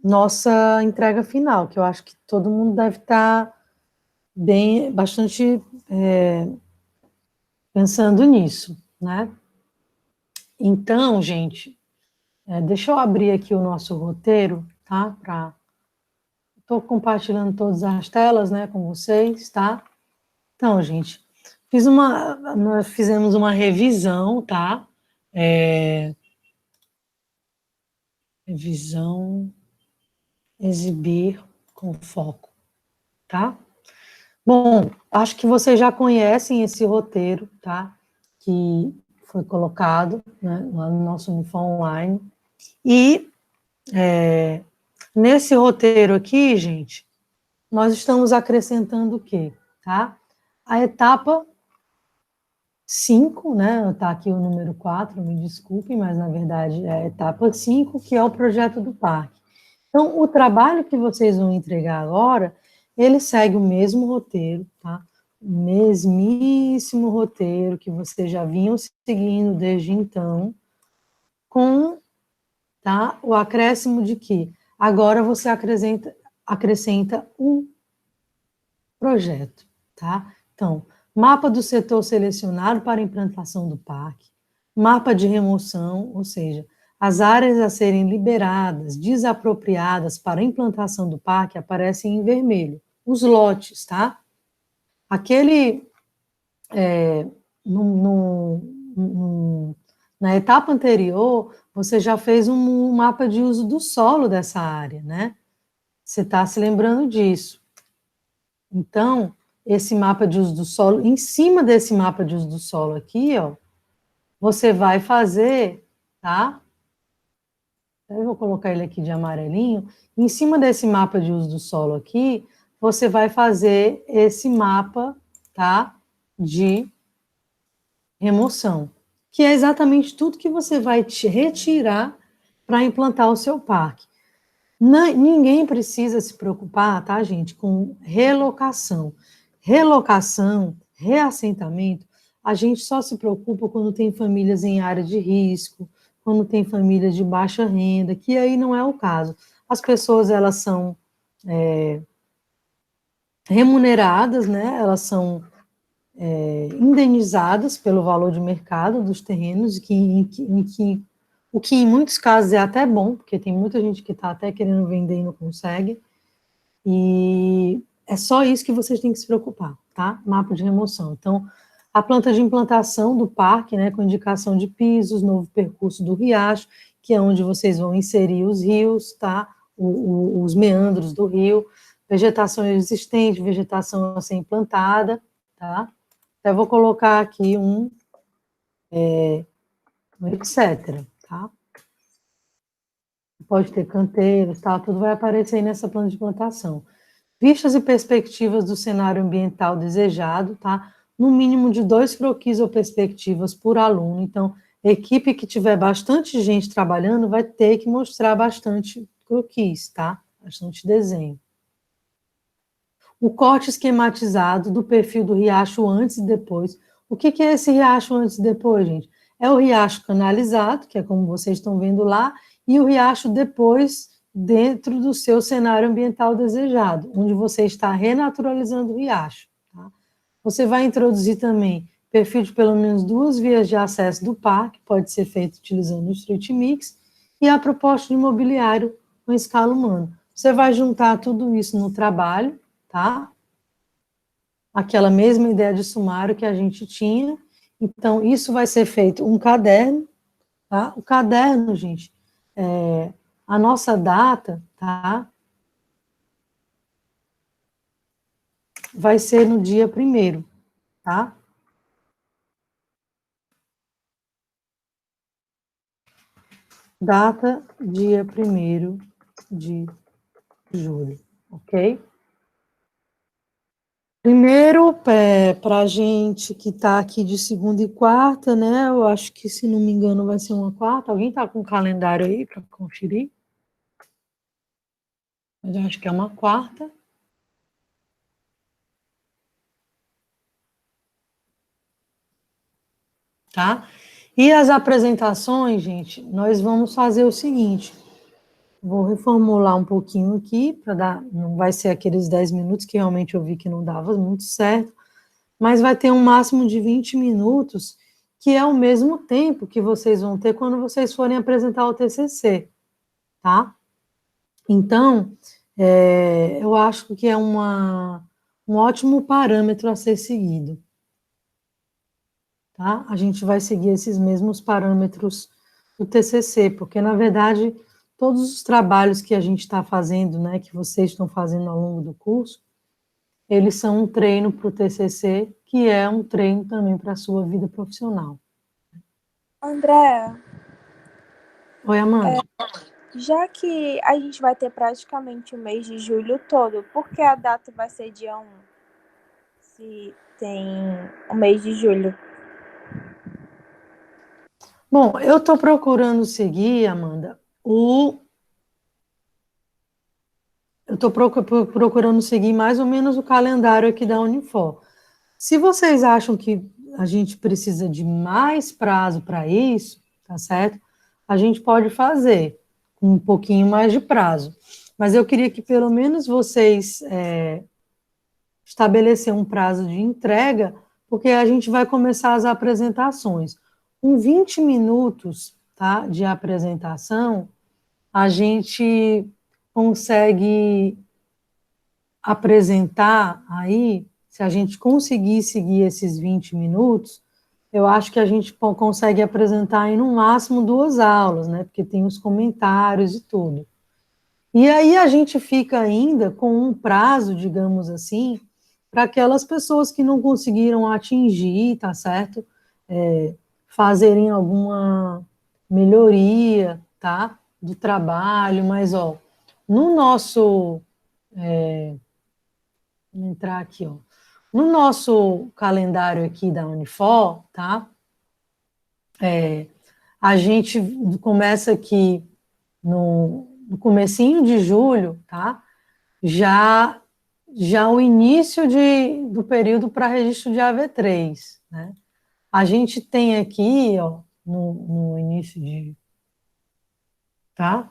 nossa entrega final, que eu acho que todo mundo deve estar bastante pensando nisso, né? Então, gente, deixa eu abrir aqui o nosso roteiro, tá? Estou compartilhando todas as telas, né, com vocês, tá? Então, gente, nós fizemos uma revisão, tá? Revisão, exibir com foco, tá? Bom, acho que vocês já conhecem esse roteiro, tá? Que foi colocado, né, lá no nosso Unifam Online. E nesse roteiro aqui, gente, nós estamos acrescentando o quê? Tá? A etapa 5, né? Está aqui o número 4, me desculpem, mas na verdade é a etapa 5, que é o projeto do parque. Então, o trabalho que vocês vão entregar agora, ele segue o mesmo roteiro, tá? O mesmíssimo roteiro que vocês já vinham seguindo desde então, com, tá, o acréscimo de que agora você acrescenta um projeto, tá? Então, mapa do setor selecionado para implantação do parque, mapa de remoção, ou seja, as áreas a serem liberadas, desapropriadas para a implantação do parque aparecem em vermelho, os lotes, tá? Aquele, na etapa anterior, você já fez um mapa de uso do solo dessa área, né? Você está se lembrando disso. Então, esse mapa de uso do solo, em cima desse mapa de uso do solo aqui, ó, você vai fazer, tá? Eu vou colocar ele aqui de amarelinho. Em cima desse mapa de uso do solo aqui, você vai fazer esse mapa, tá? De remoção, que é exatamente tudo que você vai te retirar para implantar o seu parque. Ninguém precisa se preocupar, tá, gente, com relocação. Relocação, reassentamento, a gente só se preocupa quando tem famílias em área de risco, quando tem famílias de baixa renda, que aí não é o caso. As pessoas, elas são remuneradas, né, elas são indenizadas pelo valor de mercado dos terrenos, o que em muitos casos é até bom, porque tem muita gente que está até querendo vender e não consegue, e é só isso que vocês têm que se preocupar, tá? Mapa de remoção. Então, a planta de implantação do parque, né, com indicação de pisos, novo percurso do riacho, que é onde vocês vão inserir os rios, tá? Os meandros do rio, vegetação existente, vegetação a ser implantada, tá? Até vou colocar aqui etc. Tá? Pode ter canteiros, tá? Tudo vai aparecer aí nessa plano de plantação. Vistas e perspectivas do cenário ambiental desejado, tá? No mínimo de 2 croquis ou perspectivas por aluno. Então, equipe que tiver bastante gente trabalhando vai ter que mostrar bastante croquis, tá? Bastante desenho. O corte esquematizado do perfil do riacho antes e depois. O que é esse riacho antes e depois, gente? É o riacho canalizado, que é como vocês estão vendo lá, e o riacho depois, dentro do seu cenário ambiental desejado, onde você está renaturalizando o riacho. Tá? Você vai introduzir também perfil de pelo menos 2 vias de acesso do parque, pode ser feito utilizando o Street Mix, e a proposta de imobiliário com escala humana. Você vai juntar tudo isso no trabalho, tá? Aquela mesma ideia de sumário que a gente tinha. Então, isso vai ser feito um caderno, tá? O caderno, gente, a nossa data, tá? Vai ser no dia 1º, tá? Data, dia 1º de julho, ok? Primeiro, para a gente que está aqui de segunda e quarta, né? Eu acho que, se não me engano, vai ser uma quarta. Alguém está com o calendário aí para conferir? Mas eu acho que é uma quarta. Tá? E as apresentações, gente, nós vamos fazer o seguinte. Vou reformular um pouquinho aqui, para dar, não vai ser aqueles 10 minutos que realmente eu vi que não dava muito certo, mas vai ter um máximo de 20 minutos, que é o mesmo tempo que vocês vão ter quando vocês forem apresentar o TCC, tá? Então, eu acho que é um ótimo parâmetro a ser seguido, tá? A gente vai seguir esses mesmos parâmetros do TCC, porque, na verdade, todos os trabalhos que a gente está fazendo, né, que vocês estão fazendo ao longo do curso, eles são um treino para o TCC, que é um treino também para a sua vida profissional. Andréa, Oi, Amanda. já que a gente vai ter praticamente o mês de julho todo, por que a data vai ser dia 1? Se tem o mês de julho. Bom, eu estou procurando seguir, Amanda, eu estou procurando seguir mais ou menos o calendário aqui da Unifor. Se vocês acham que a gente precisa de mais prazo para isso, tá certo? A gente pode fazer com um pouquinho mais de prazo. Mas eu queria que pelo menos vocês estabelecer um prazo de entrega, porque a gente vai começar as apresentações. Com 20 minutos, tá, de apresentação, a gente consegue apresentar aí, se a gente conseguir seguir esses 20 minutos, eu acho que a gente consegue apresentar aí no máximo 2 aulas, né, porque tem os comentários e tudo. E aí a gente fica ainda com um prazo, digamos assim, para aquelas pessoas que não conseguiram atingir, tá certo? Fazerem alguma melhoria, tá? Do trabalho, mas, ó, no nosso, vou entrar aqui, ó, no nosso calendário aqui da Unifor, tá? A gente começa aqui no comecinho de julho, tá? Já o início do período para registro de AV3, né? A gente tem aqui, ó, no início tá?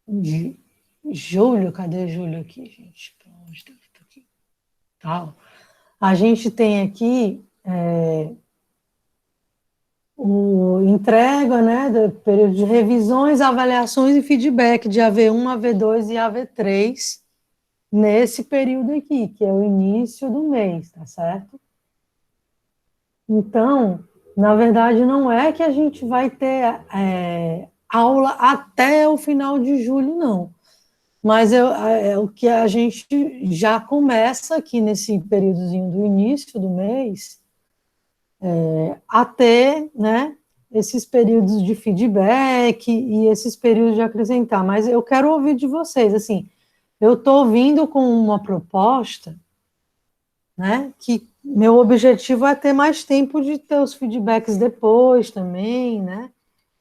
De julho, cadê julho aqui, gente? Onde tá aqui? Tá. A gente tem aqui o entrega, né, do período de revisões, avaliações e feedback de AV1, AV2 e AV3 nesse período aqui, que é o início do mês, tá certo? Então, na verdade, não é que a gente vai ter aula até o final de julho, não. Mas é o que a gente já começa aqui nesse períodozinho do início do mês, a ter, né, esses períodos de feedback e esses períodos de acrescentar. Mas eu quero ouvir de vocês, assim, eu estou vindo com uma proposta, né, que meu objetivo é ter mais tempo de ter os feedbacks depois também, né,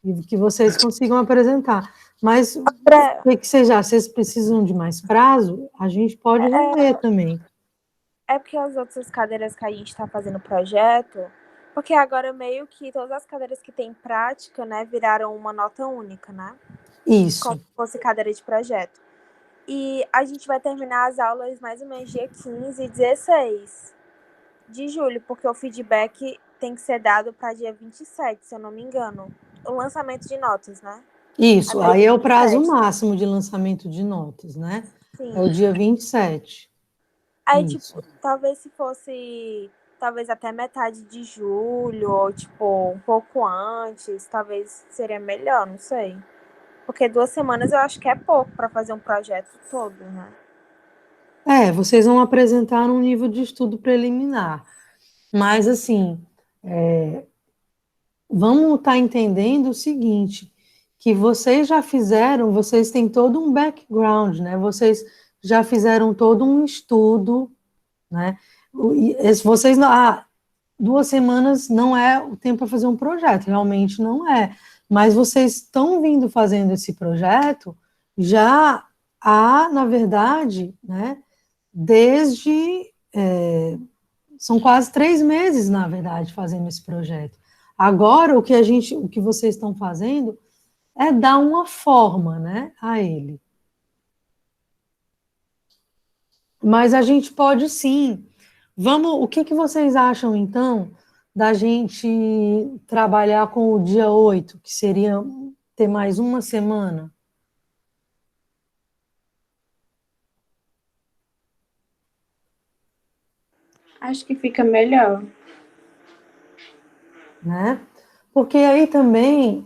e que vocês consigam apresentar. Mas o que vocês acham? Vocês precisam de mais prazo? A gente pode rever também. É porque as outras cadeiras que a gente está fazendo projeto, porque agora meio que todas as cadeiras que tem prática, né, viraram uma nota única, né? Isso. Como se fosse cadeira de projeto. E a gente vai terminar as aulas mais ou menos dia 15 e 16 de julho, porque o feedback tem que ser dado para dia 27, se eu não me engano. O lançamento de notas, né? Isso, Até aí é o 27. prazo máximo de lançamento de notas, né? Sim. É o dia 27. Aí, Isso. tipo, talvez se fosse, talvez até metade de julho, ou, tipo, um pouco antes, talvez seria melhor, não sei. Porque 2 semanas eu acho que é pouco para fazer um projeto todo, né? Vocês vão apresentar um nível de estudo preliminar. Mas, assim, vamos estar entendendo o seguinte, que vocês já fizeram, vocês têm todo um background, né? Vocês já fizeram todo um estudo, né? Vocês, 2 semanas não é o tempo para fazer um projeto, realmente não é. Mas vocês estão vindo fazendo esse projeto já há, na verdade, né, desde. São quase 3 meses, na verdade, fazendo esse projeto. Agora, o que vocês estão fazendo é dar uma forma, né, a ele. Mas a gente pode sim. O que vocês acham, então, da gente trabalhar com o dia 8, que seria ter mais uma semana? Acho que fica melhor. Né? Porque aí também,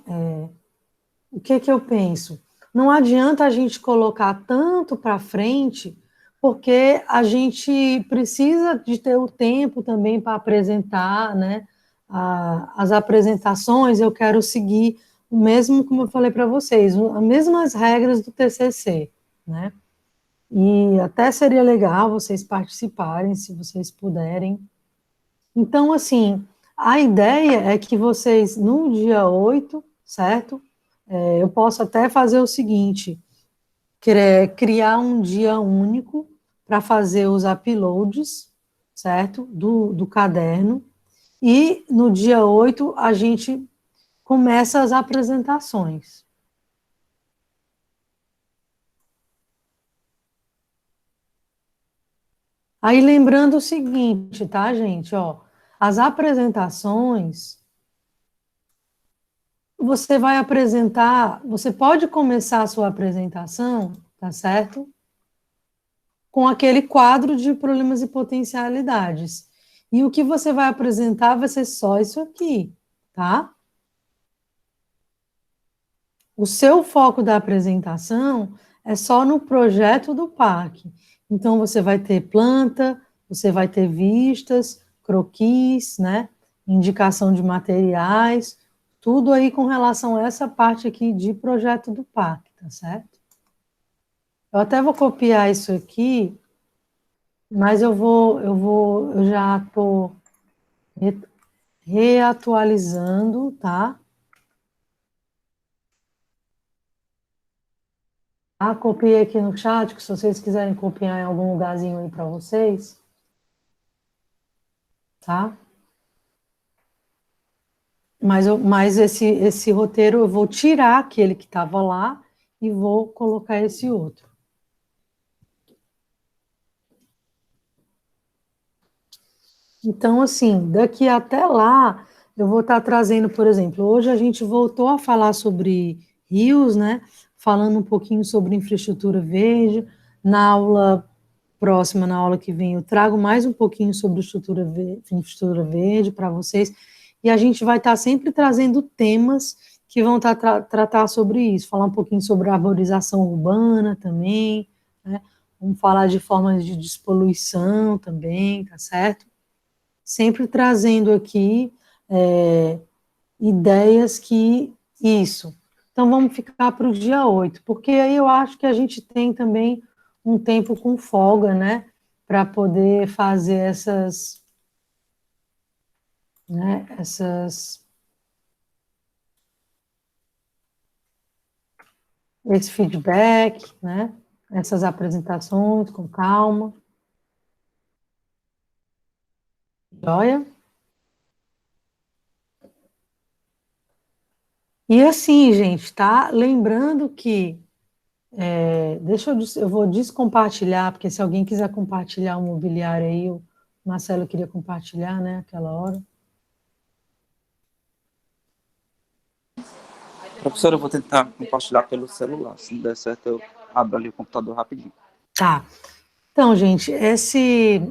o que eu penso? Não adianta a gente colocar tanto para frente, porque a gente precisa de ter o tempo também para apresentar, né? As apresentações, eu quero seguir o mesmo, como eu falei para vocês, as mesmas regras do TCC, né? E até seria legal vocês participarem, se vocês puderem. Então, assim, a ideia é que vocês, no dia 8, certo? Eu posso até fazer o seguinte, criar um dia único para fazer os uploads, certo? Do caderno. E no dia 8 a gente começa as apresentações. Aí lembrando o seguinte, tá, gente? Ó, as apresentações, você vai apresentar, você pode começar a sua apresentação, tá certo? Com aquele quadro de problemas e potencialidades. E o que você vai apresentar vai ser só isso aqui, tá? O seu foco da apresentação é só no projeto do parque. Então, você vai ter planta, você vai ter vistas, croquis, né? Indicação de materiais, tudo aí com relação a essa parte aqui de projeto do parque, tá certo? Eu até vou copiar isso aqui, mas eu já estou reatualizando, tá? Copiei aqui no chat, que se vocês quiserem copiar em algum lugarzinho aí para vocês, tá? Mas esse roteiro eu vou tirar aquele que estava lá e vou colocar esse outro. Então, assim, daqui até lá, eu vou estar trazendo, por exemplo, hoje a gente voltou a falar sobre rios, né? Falando um pouquinho sobre infraestrutura verde. Na aula próxima, na aula que vem, eu trago mais um pouquinho sobre infraestrutura verde para vocês. E a gente vai estar sempre trazendo temas que vão tratar sobre isso. Falar um pouquinho sobre arborização urbana também, né? Vamos falar de formas de despoluição também, tá certo? Sempre trazendo aqui. ideias que isso. Então, vamos ficar para o dia 8, porque aí eu acho que a gente tem também um tempo com folga, né, para poder fazer né, esse feedback, né, essas apresentações com calma. Joia? E assim, gente, tá? Lembrando que eu vou descompartilhar, porque se alguém quiser compartilhar o mobiliário aí, o Marcelo queria compartilhar, né, aquela hora. Professora, eu vou tentar compartilhar pelo celular. Se não der certo, eu abro ali o computador rapidinho. Tá. Então, gente, esse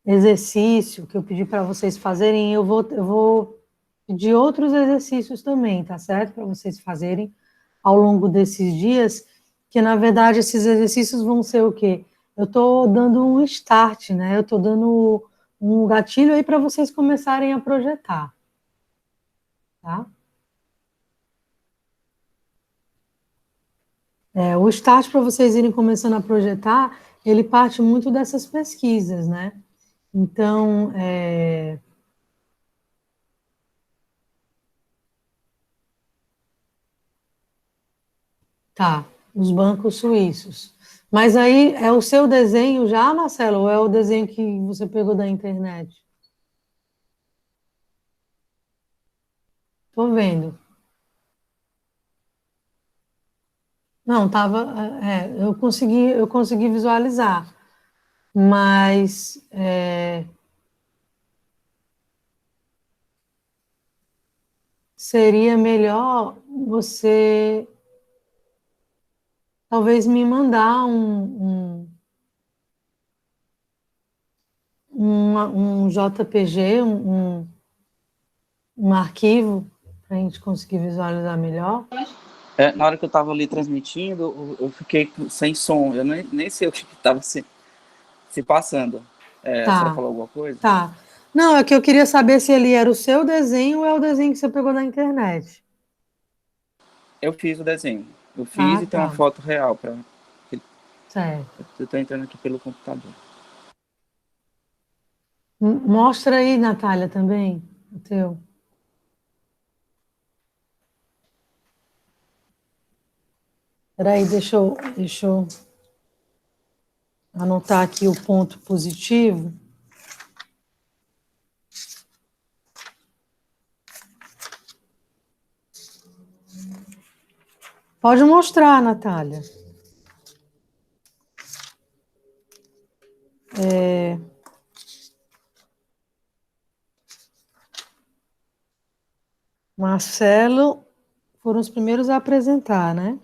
exercício que eu pedi para vocês fazerem, eu vou pedir outros exercícios também, tá certo? Para vocês fazerem ao longo desses dias, que na verdade esses exercícios vão ser o quê? Eu estou dando um start, né? Eu estou dando um gatilho aí para vocês começarem a projetar, tá? O start para vocês irem começando a projetar, ele parte muito dessas pesquisas, né? Então, tá, os bancos suíços. Mas aí é o seu desenho já, Marcelo, ou é o desenho que você pegou da internet? Tô vendo. Não, eu consegui visualizar, mas seria melhor você talvez me mandar um JPG, um arquivo, para a gente conseguir visualizar melhor. Na hora que eu estava ali transmitindo, eu fiquei sem som. Eu nem sei o que estava se passando. A senhora Tá, falou alguma coisa? tá. Não, é que eu queria saber se ele era o seu desenho ou é o desenho que você pegou na internet. Eu fiz o desenho. Eu fiz Ah, e tem uma tá. foto real. Certo. Eu estou entrando aqui pelo computador. Mostra aí, Natália, também, o teu. Peraí, deixa eu anotar aqui o ponto positivo. Pode mostrar, Natália. Marcelo foram os primeiros a apresentar, né?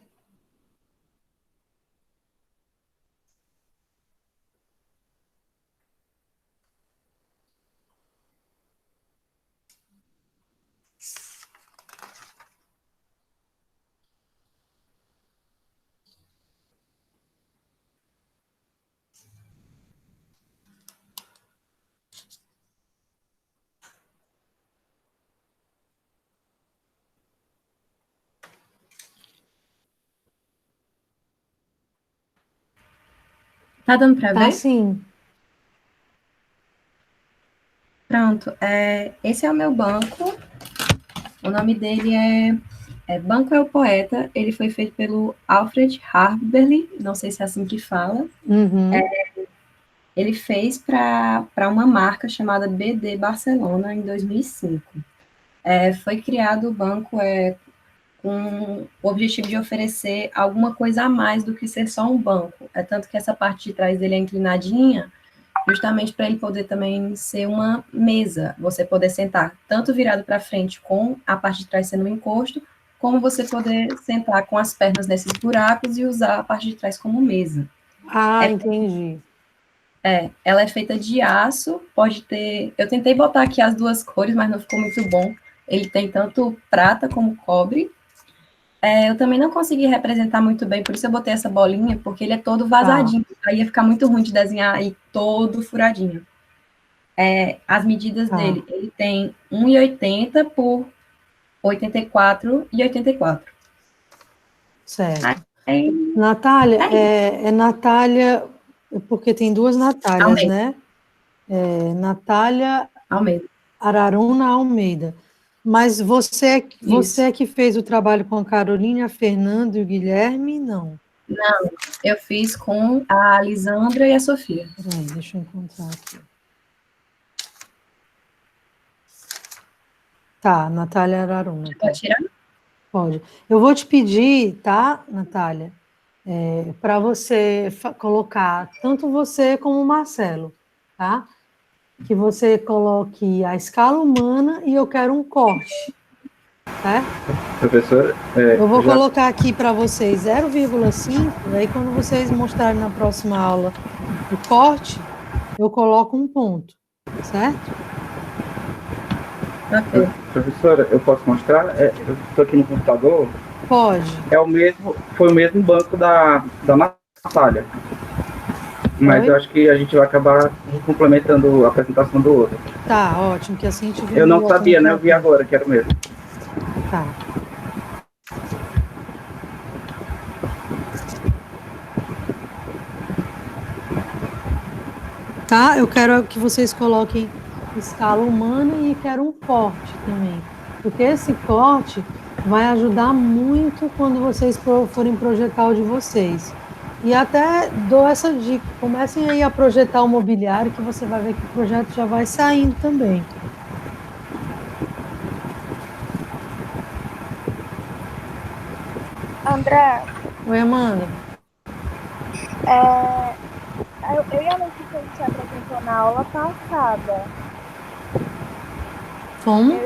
Tá dando para Tá, ver? sim. Pronto. Esse é o meu banco. O nome dele Banco é o Poeta. Ele foi feito pelo Alfred Harberly, não sei se é assim que fala. Uhum. Ele fez para uma marca chamada BD Barcelona em 2005. Foi criado o banco com o objetivo de oferecer alguma coisa a mais do que ser só um banco. É tanto que essa parte de trás dele é inclinadinha, justamente para ele poder também ser uma mesa, você poder sentar tanto virado para frente com a parte de trás sendo um encosto, como você poder sentar com as pernas nesses buracos e usar a parte de trás como mesa. Ah, entendi. Ela é feita de aço, pode ter... Eu tentei botar aqui as duas cores, mas não ficou muito bom. Ele tem tanto prata como cobre. Eu também não consegui representar muito bem, por isso eu botei essa bolinha, porque ele é todo Tá. vazadinho. Aí ia ficar muito ruim de desenhar aí todo furadinho. As medidas Tá, dele, ele tem 1,80 por 84,84. certo. Aí, Natália, é isso. é Natália, porque tem duas Natálias, Almeida, né? É Natália Almeida. Araruna Almeida. Mas você Isso. é que fez o trabalho com a Carolina, a Fernanda e o Guilherme? Não. Não, eu fiz com a Lisandra e a Sofia. Peraí, deixa eu encontrar aqui. Tá, Natália Araruna, Pode tá. tirar? Pode. Eu vou te pedir, tá, Natália, para você colocar tanto você como o Marcelo, tá? Que você coloque a escala humana e eu quero um corte, certo? Professor, Eu vou já colocar aqui para vocês 0,5, aí quando vocês mostrarem na próxima aula o corte, eu coloco um ponto, certo? Ok. professora, eu posso mostrar? Eu estou aqui no computador. Pode. Foi o mesmo banco da Natália. Mas eu Oi? acho que a gente vai acabar complementando a apresentação do outro. Tá, ótimo, que assim a gente vê Eu não melhor como sabia, que né? é Eu o vi tempo. agora que era o mesmo. Tá. Tá? Eu quero que vocês coloquem escala humana e quero um corte também, porque esse corte vai ajudar muito quando vocês forem projetar o de vocês. E até dou essa dica, comecem aí a projetar o mobiliário, que você vai ver que o projeto já vai saindo também. André, Oi, Amanda. é, eu e a Letícia, a gente apresentou na aula passada. Como? Eu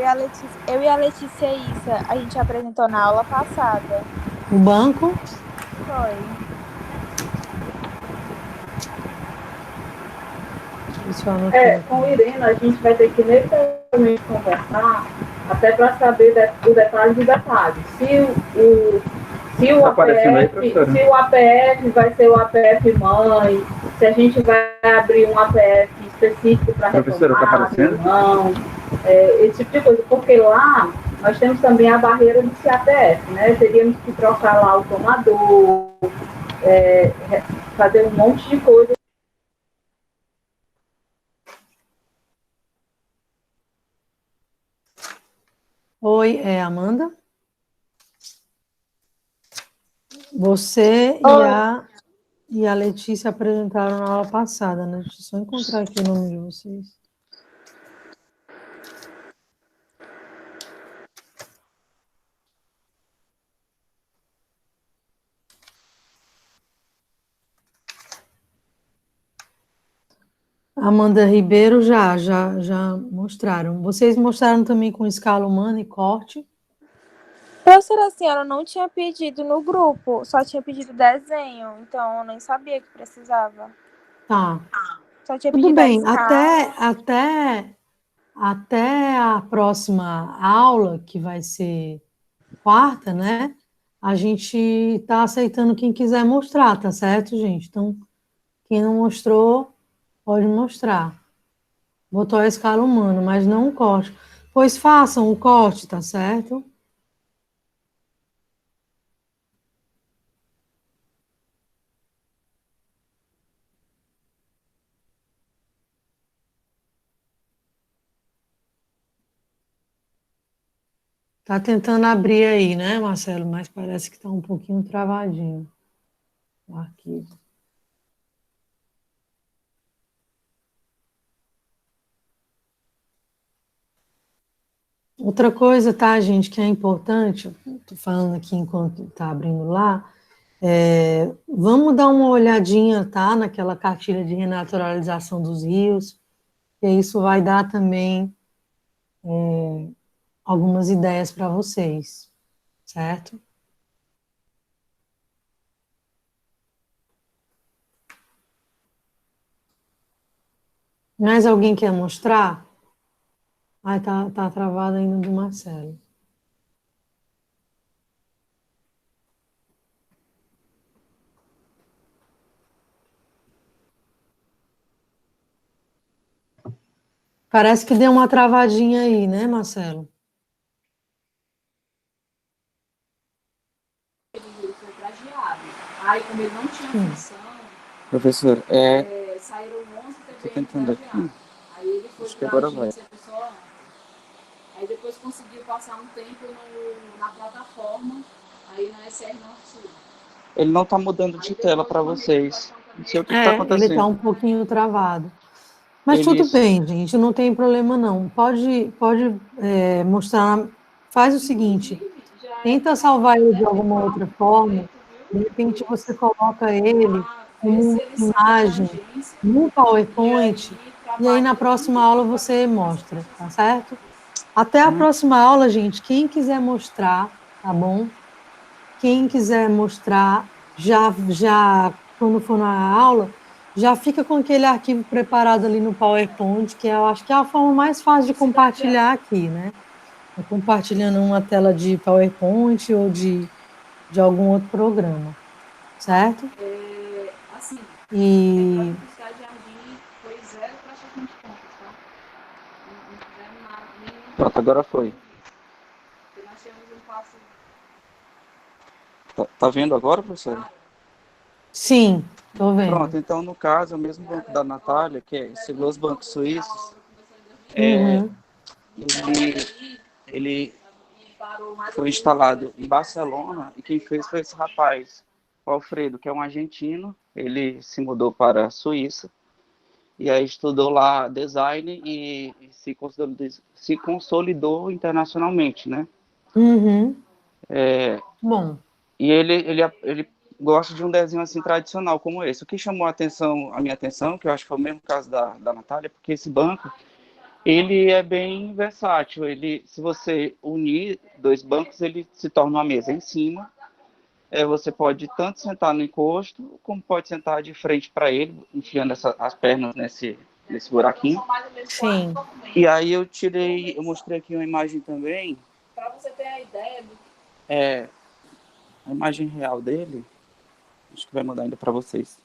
e a Letícia Issa, a gente apresentou na aula passada. O banco? Foi. Deixa eu anotar Com aqui. Irena, a gente vai ter que necessariamente conversar até para saber o detalhe do detalhe. Se o Tá aparecendo aí, APF, professora? se o APF vai ser o APF mãe, se a gente vai abrir um APF específico para Professora, tá retomada ou aparecendo? não, esse tipo de coisa, porque lá nós temos também a barreira do CAPF, né? Teríamos que trocar lá o tomador, é, fazer um monte de coisa. Oi, é Amanda? Você Oi. e a Letícia apresentaram na aula passada, né? Deixa eu só encontrar aqui o nome de vocês. Amanda Ribeiro já mostraram. Vocês mostraram também com escala humana e corte? Professora, assim, ela não tinha pedido no grupo, só tinha pedido desenho, então eu nem sabia que precisava. Tá. Só tinha Tudo pedido a bem. escala. Até a próxima aula, que vai ser quarta, né? A gente está aceitando quem quiser mostrar, tá certo, gente? Então, quem não mostrou, pode mostrar. Botou a escala humana, mas não o corte. Pois façam o corte, tá certo? Tá tentando abrir aí, né, Marcelo? Mas parece que tá um pouquinho travadinho o arquivo. Outra coisa, tá, gente, que é importante, eu tô falando aqui enquanto tá abrindo lá, vamos dar uma olhadinha, tá, naquela cartilha de renaturalização dos rios, que isso vai dar também algumas ideias para vocês, certo? Mais alguém quer mostrar? Ai, tá travado ainda do Marcelo. Parece que deu uma travadinha aí, né, Marcelo? Ele foi plagiado. Aí, como ele não tinha função, Professor, saíram 11 tô TBN tentando aqui. plagiados. Aí ele foi Acho que para a agora vai. agência pessoal. Aí depois conseguiu passar um tempo na plataforma, aí na SR Norte. Ele não tá mudando de tela para vocês. Não sei o que está Ele está acontecendo. um pouquinho travado. Mas Ele, tudo bem, gente, não tem problema não. Pode mostrar. Faz o seguinte, tenta salvar ele de alguma outra forma. De repente você coloca ele como imagem no PowerPoint e aí na próxima aula você mostra, tá certo? Até a próxima aula, gente, quem quiser mostrar, tá bom? Quem quiser mostrar, já quando for na aula, já fica com aquele arquivo preparado ali no PowerPoint, que eu acho que é a forma mais fácil de compartilhar aqui, né? É compartilhando uma tela de PowerPoint ou de algum outro programa, certo? Assim, E a cidade de Jardim foi zero praticamente pontos, tá? Não fizeram nada, nenhum. pronto, agora foi. Porque nós temos um passo. Tá vendo agora, professor? sim, tô Pronto, vendo. então no caso, o mesmo banco da Natália, que é esse Los Bancos Suíços, Uhum, ele foi instalado em Barcelona e quem fez foi esse rapaz, o Alfredo, que é um argentino. Ele se mudou para a Suíça e aí estudou lá design e se consolidou internacionalmente, né? uhum. Bom, E ele gosta de um desenho assim tradicional como esse. O que chamou a minha atenção, que eu acho que foi o mesmo caso da Natália, porque esse banco ele é bem versátil. Ele, se você unir dois bancos, ele se torna uma mesa em cima. Você pode tanto sentar no encosto, como pode sentar de frente para ele, enfiando as pernas nesse buraquinho. sim. E aí eu mostrei aqui uma imagem também, Para você ter a ideia do a imagem real dele. Acho que vai mandar ainda para vocês.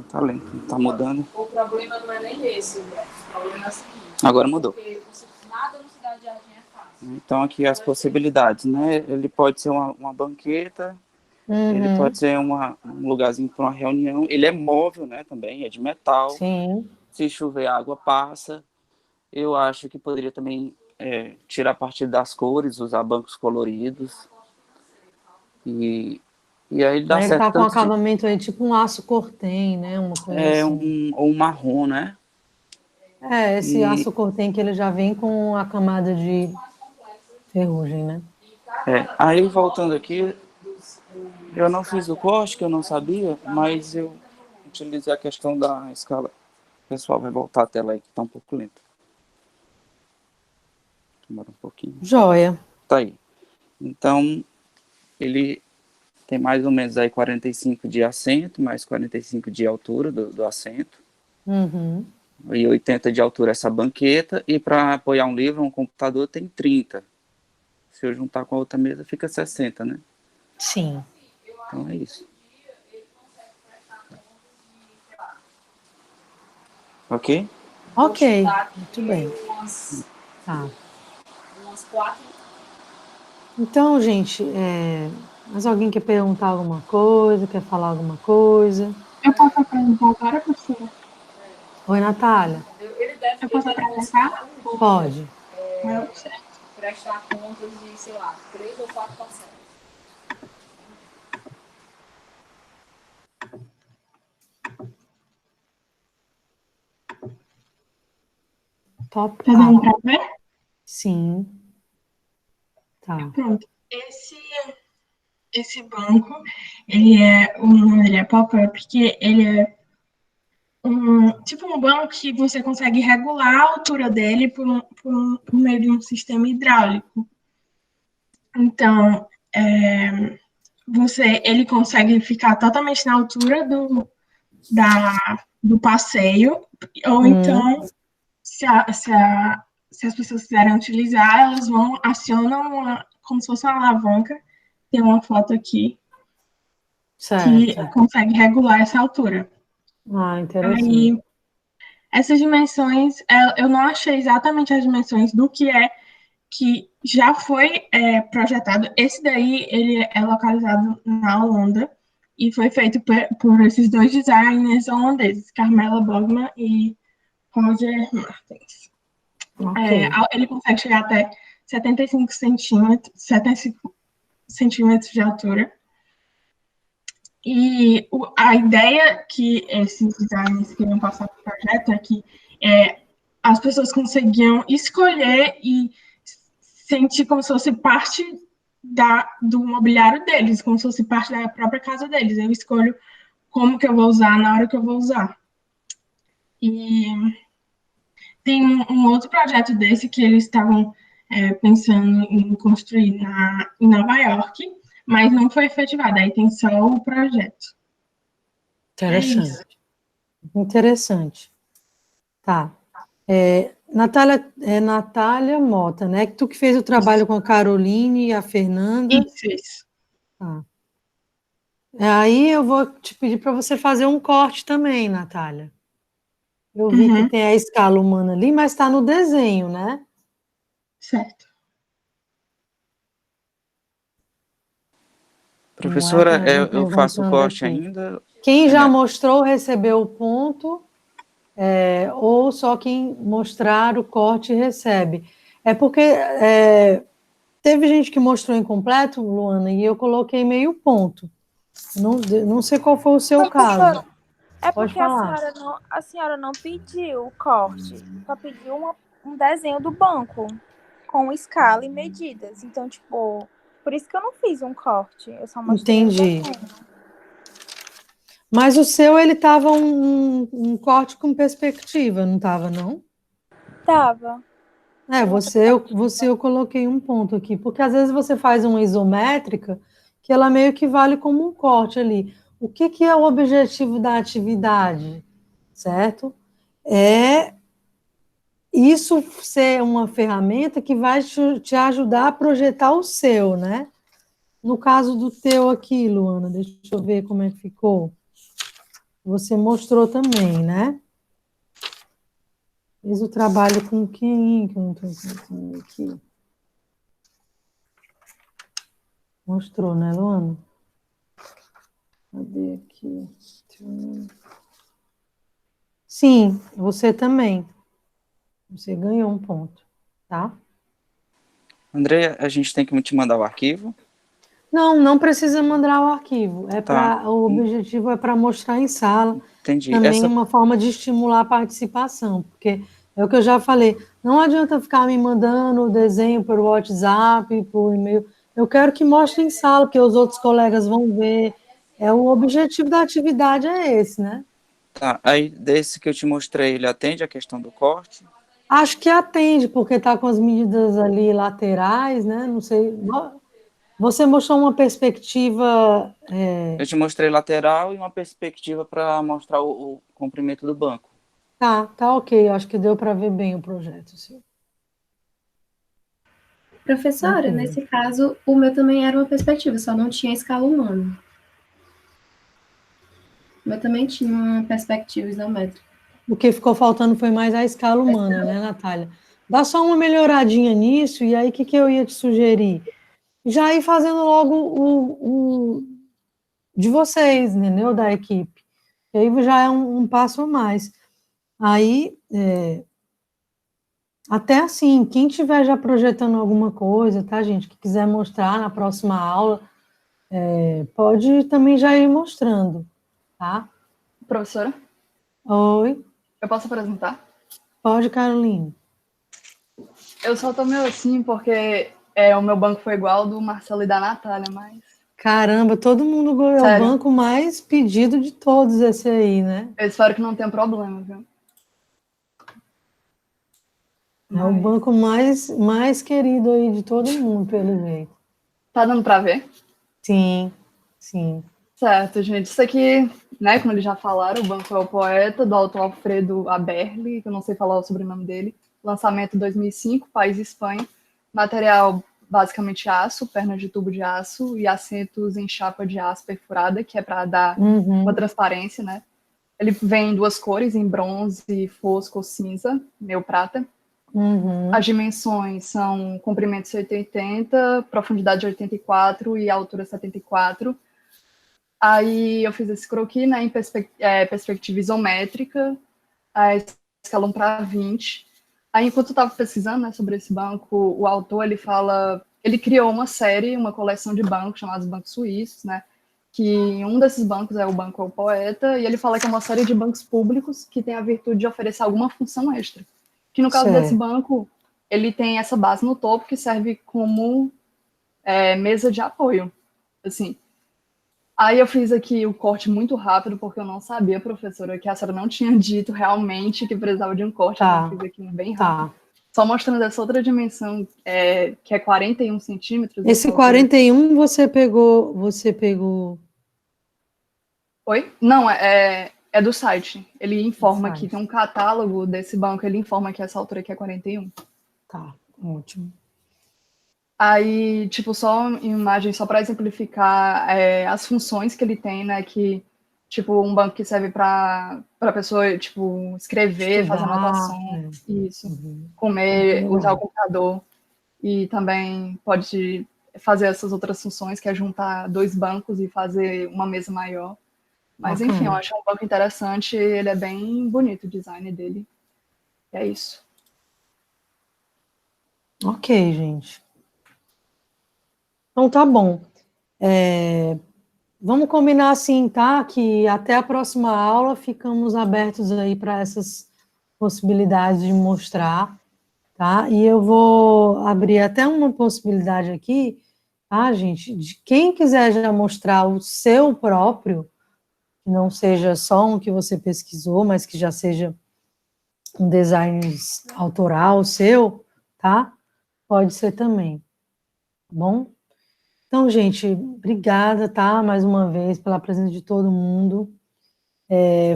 Tá lento, tá mudando. o problema não é nem esse, André. O problema é o seguinte. Agora mudou. Porque nada no Cidade Jardim é fácil. Então aqui as possibilidades, né? Ele pode ser uma banqueta, ele Uhum, pode ser um lugarzinho para uma reunião. Ele é móvel, né? Também é de metal. sim. Se chover, a água passa. Eu acho que poderia também tirar partido das cores, usar bancos coloridos. E aí dá Né, ele certo tá com um tanto se acabamento aí, tipo um aço cortem, né? Uma coisa assim. ou um marrom, né? Esse E aço cortem que ele já vem com a camada de ferrugem, né? aí voltando aqui, eu não fiz o corte, que eu não sabia, mas eu utilizei a questão da escala. Pessoal, vai voltar a tela aí, que tá um pouco lento. Demora um pouquinho. Joia. Tá aí. Então, ele tem mais ou menos aí 45 de assento, mais 45 de altura do assento, Uhum. e 80 de altura essa banqueta, e para apoiar um livro, um computador tem 30. Se eu juntar com a outra mesa, fica 60, né? Sim. Então é isso. Ok? Ok, muito bem. Tá. Umas 4. Então, gente, mais alguém quer perguntar alguma coisa, quer falar alguma coisa? Eu posso apresentar agora, professora? Oi, Natália. Eu posso apresentar? Pode. Certo. Prestar contas de, sei lá, 3 ou 4 parcelas. Top. Tá dando pra ver? Sim. Tá. Pronto. Esse banco, o nome dele é pop-up, porque ele é tipo um banco que você consegue regular a altura dele por meio de um sistema hidráulico. Então, ele consegue ficar totalmente na altura do passeio, ou então, se as pessoas quiserem utilizar, elas acionam como se fosse uma alavanca. Tem uma foto aqui que Certo. consegue regular essa altura. Ah, interessante. Aí, essas dimensões, eu não achei exatamente as dimensões do que já foi projetado. Esse daí, ele é localizado na Holanda e foi feito por esses dois designers holandeses, Carmela Bogman e Roger Martens. Ok. Ele consegue chegar até 75 centímetros de altura. E a ideia que esses designers queriam passar para o projeto é que as pessoas conseguiam escolher e sentir como se fosse parte do mobiliário deles, como se fosse parte da própria casa deles. Eu escolho como que eu vou usar na hora que eu vou usar. E tem um outro projeto desse que eles estavam pensando em construir em Nova York, mas não foi efetivado. Aí tem só o projeto. É isso. Interessante. Tá. Natália Mota, né? Tu que fez o trabalho com a Caroline e a Fernanda. Isso. Tá. Aí eu vou te pedir para você fazer um corte também, Natália. Eu vi que tem a escala humana ali, mas está no desenho, né? Certo. Professora, Estão eu faço o perguntando corte aqui. ainda? Quem já mostrou recebeu o ponto, ou só quem mostrar o corte recebe. É porque teve gente que mostrou incompleto, Luana, e eu coloquei meio ponto. Não sei qual foi o seu caso. É Pode porque falar. a senhora não pediu o corte, só pediu um desenho do banco com escala e medidas. Então, tipo, por isso que eu não fiz um corte, eu só mostrei o Entendi. desenho. Mas o seu, ele estava um corte com perspectiva, não estava, não? Tava. Você eu coloquei um ponto aqui, porque às vezes você faz uma isométrica que ela meio que vale como um corte ali. O que é o objetivo da atividade, certo? É isso ser uma ferramenta que vai te ajudar a projetar o seu, né? No caso do teu aqui, Luana, deixa eu ver como é que ficou. Você mostrou também, né? Fiz o trabalho com quem? Que eu não estou encontrando aqui. Mostrou, né, Luana? Cadê aqui? Sim, você também. Você ganhou um ponto, tá? André, a gente tem que te mandar o arquivo? Não precisa mandar o arquivo. Tá. O objetivo é para mostrar em sala. Entendi. Também uma forma de estimular a participação, porque é o que eu já falei. Não adianta ficar me mandando o desenho por WhatsApp, por e-mail. Eu quero que mostre em sala, porque os outros colegas vão ver. O objetivo da atividade é esse, né? Tá. Aí, desse que eu te mostrei, ele atende a questão do corte? Acho que atende, porque está com as medidas ali laterais, né? Não sei. Você mostrou uma perspectiva. Eu te mostrei lateral e uma perspectiva para mostrar o comprimento do banco. Tá ok. Acho que deu para ver bem o projeto, sim. Professora, nesse caso, o meu também era uma perspectiva, só não tinha escala humana. O meu também tinha uma perspectiva isométrica. O que ficou faltando foi mais a escala humana, né, Natália? Dá só uma melhoradinha nisso, e aí o que eu ia te sugerir? Já ir fazendo logo o de vocês, entendeu? Da equipe. E aí já é um passo a mais. Aí, até assim, quem estiver já projetando alguma coisa, tá, gente, que quiser mostrar na próxima aula, pode também já ir mostrando, tá? Professora, Oi, eu posso apresentar? pode, Caroline. Eu só tô meio assim porque o meu banco foi igual ao do Marcelo e da Natália, mas... Caramba, todo mundo ganhou o Sério? banco mais pedido de todos esse aí, né? Eu espero que não tenha problema, viu? É o banco mais querido aí de todo mundo, pelo jeito. Tá dando pra ver? Sim, sim. Certo, gente. Isso aqui, né, como eles já falaram, o banco é o poeta, do autor Alfredo Aberli, que eu não sei falar o sobrenome dele. Lançamento 2005, país Espanha. Material basicamente aço, pernas de tubo de aço e assentos em chapa de aço perfurada, que é para dar uma transparência, né? Ele vem em duas cores, em bronze, fosco ou cinza, meio prata. Uhum. As dimensões são comprimento 180, profundidade 84 e altura 74. Aí eu fiz esse croquis, né, em perspectiva isométrica, a escala 1 para 20. Aí, enquanto eu estava pesquisando, né, sobre esse banco, o autor, ele criou uma série, uma coleção de bancos, chamados bancos suíços, né, que um desses bancos é o Banco ao Poeta, e ele fala que é uma série de bancos públicos que tem a virtude de oferecer alguma função extra. Que no caso desse banco, ele tem essa base no topo que serve como mesa de apoio, assim. Aí eu fiz aqui o corte muito rápido, porque eu não sabia, professora, que a senhora não tinha dito realmente que precisava de um corte, então eu fiz aqui um bem rápido. Só mostrando essa outra dimensão, que é 41 centímetros. Esse 41 você pegou... Oi? Não, é do site. Ele informa que tem um catálogo desse banco, ele informa que essa altura aqui é 41. Tá, ótimo. Aí, tipo, só em imagem, só para exemplificar as funções que ele tem, né, que, tipo, um banco que serve para a pessoa, tipo, escrever, fazer anotações, isso, comer, usar o computador, e também pode fazer essas outras funções, que é juntar dois bancos e fazer uma mesa maior. Mas, enfim, eu acho um banco interessante, ele é bem bonito, o design dele. E é isso. Ok, gente. Então, tá bom. Vamos combinar assim, tá? Que até a próxima aula ficamos abertos aí para essas possibilidades de mostrar, tá? E eu vou abrir até uma possibilidade aqui, tá, gente? De quem quiser já mostrar o seu próprio, que não seja só um que você pesquisou, mas que já seja um design autoral seu, tá? Pode ser também, tá bom? Então, gente, obrigada, tá? Mais uma vez pela presença de todo mundo.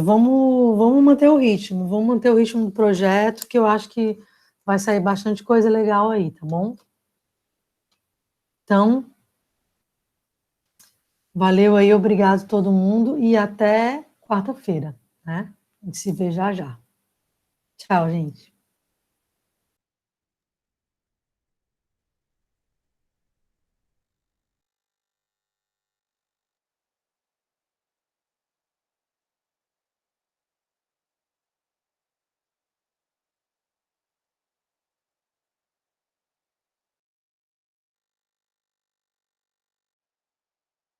Vamos manter o ritmo, do projeto, que eu acho que vai sair bastante coisa legal aí, tá bom? Então, valeu aí, obrigado a todo mundo e até quarta-feira, né? A gente se vê já já. Tchau, gente.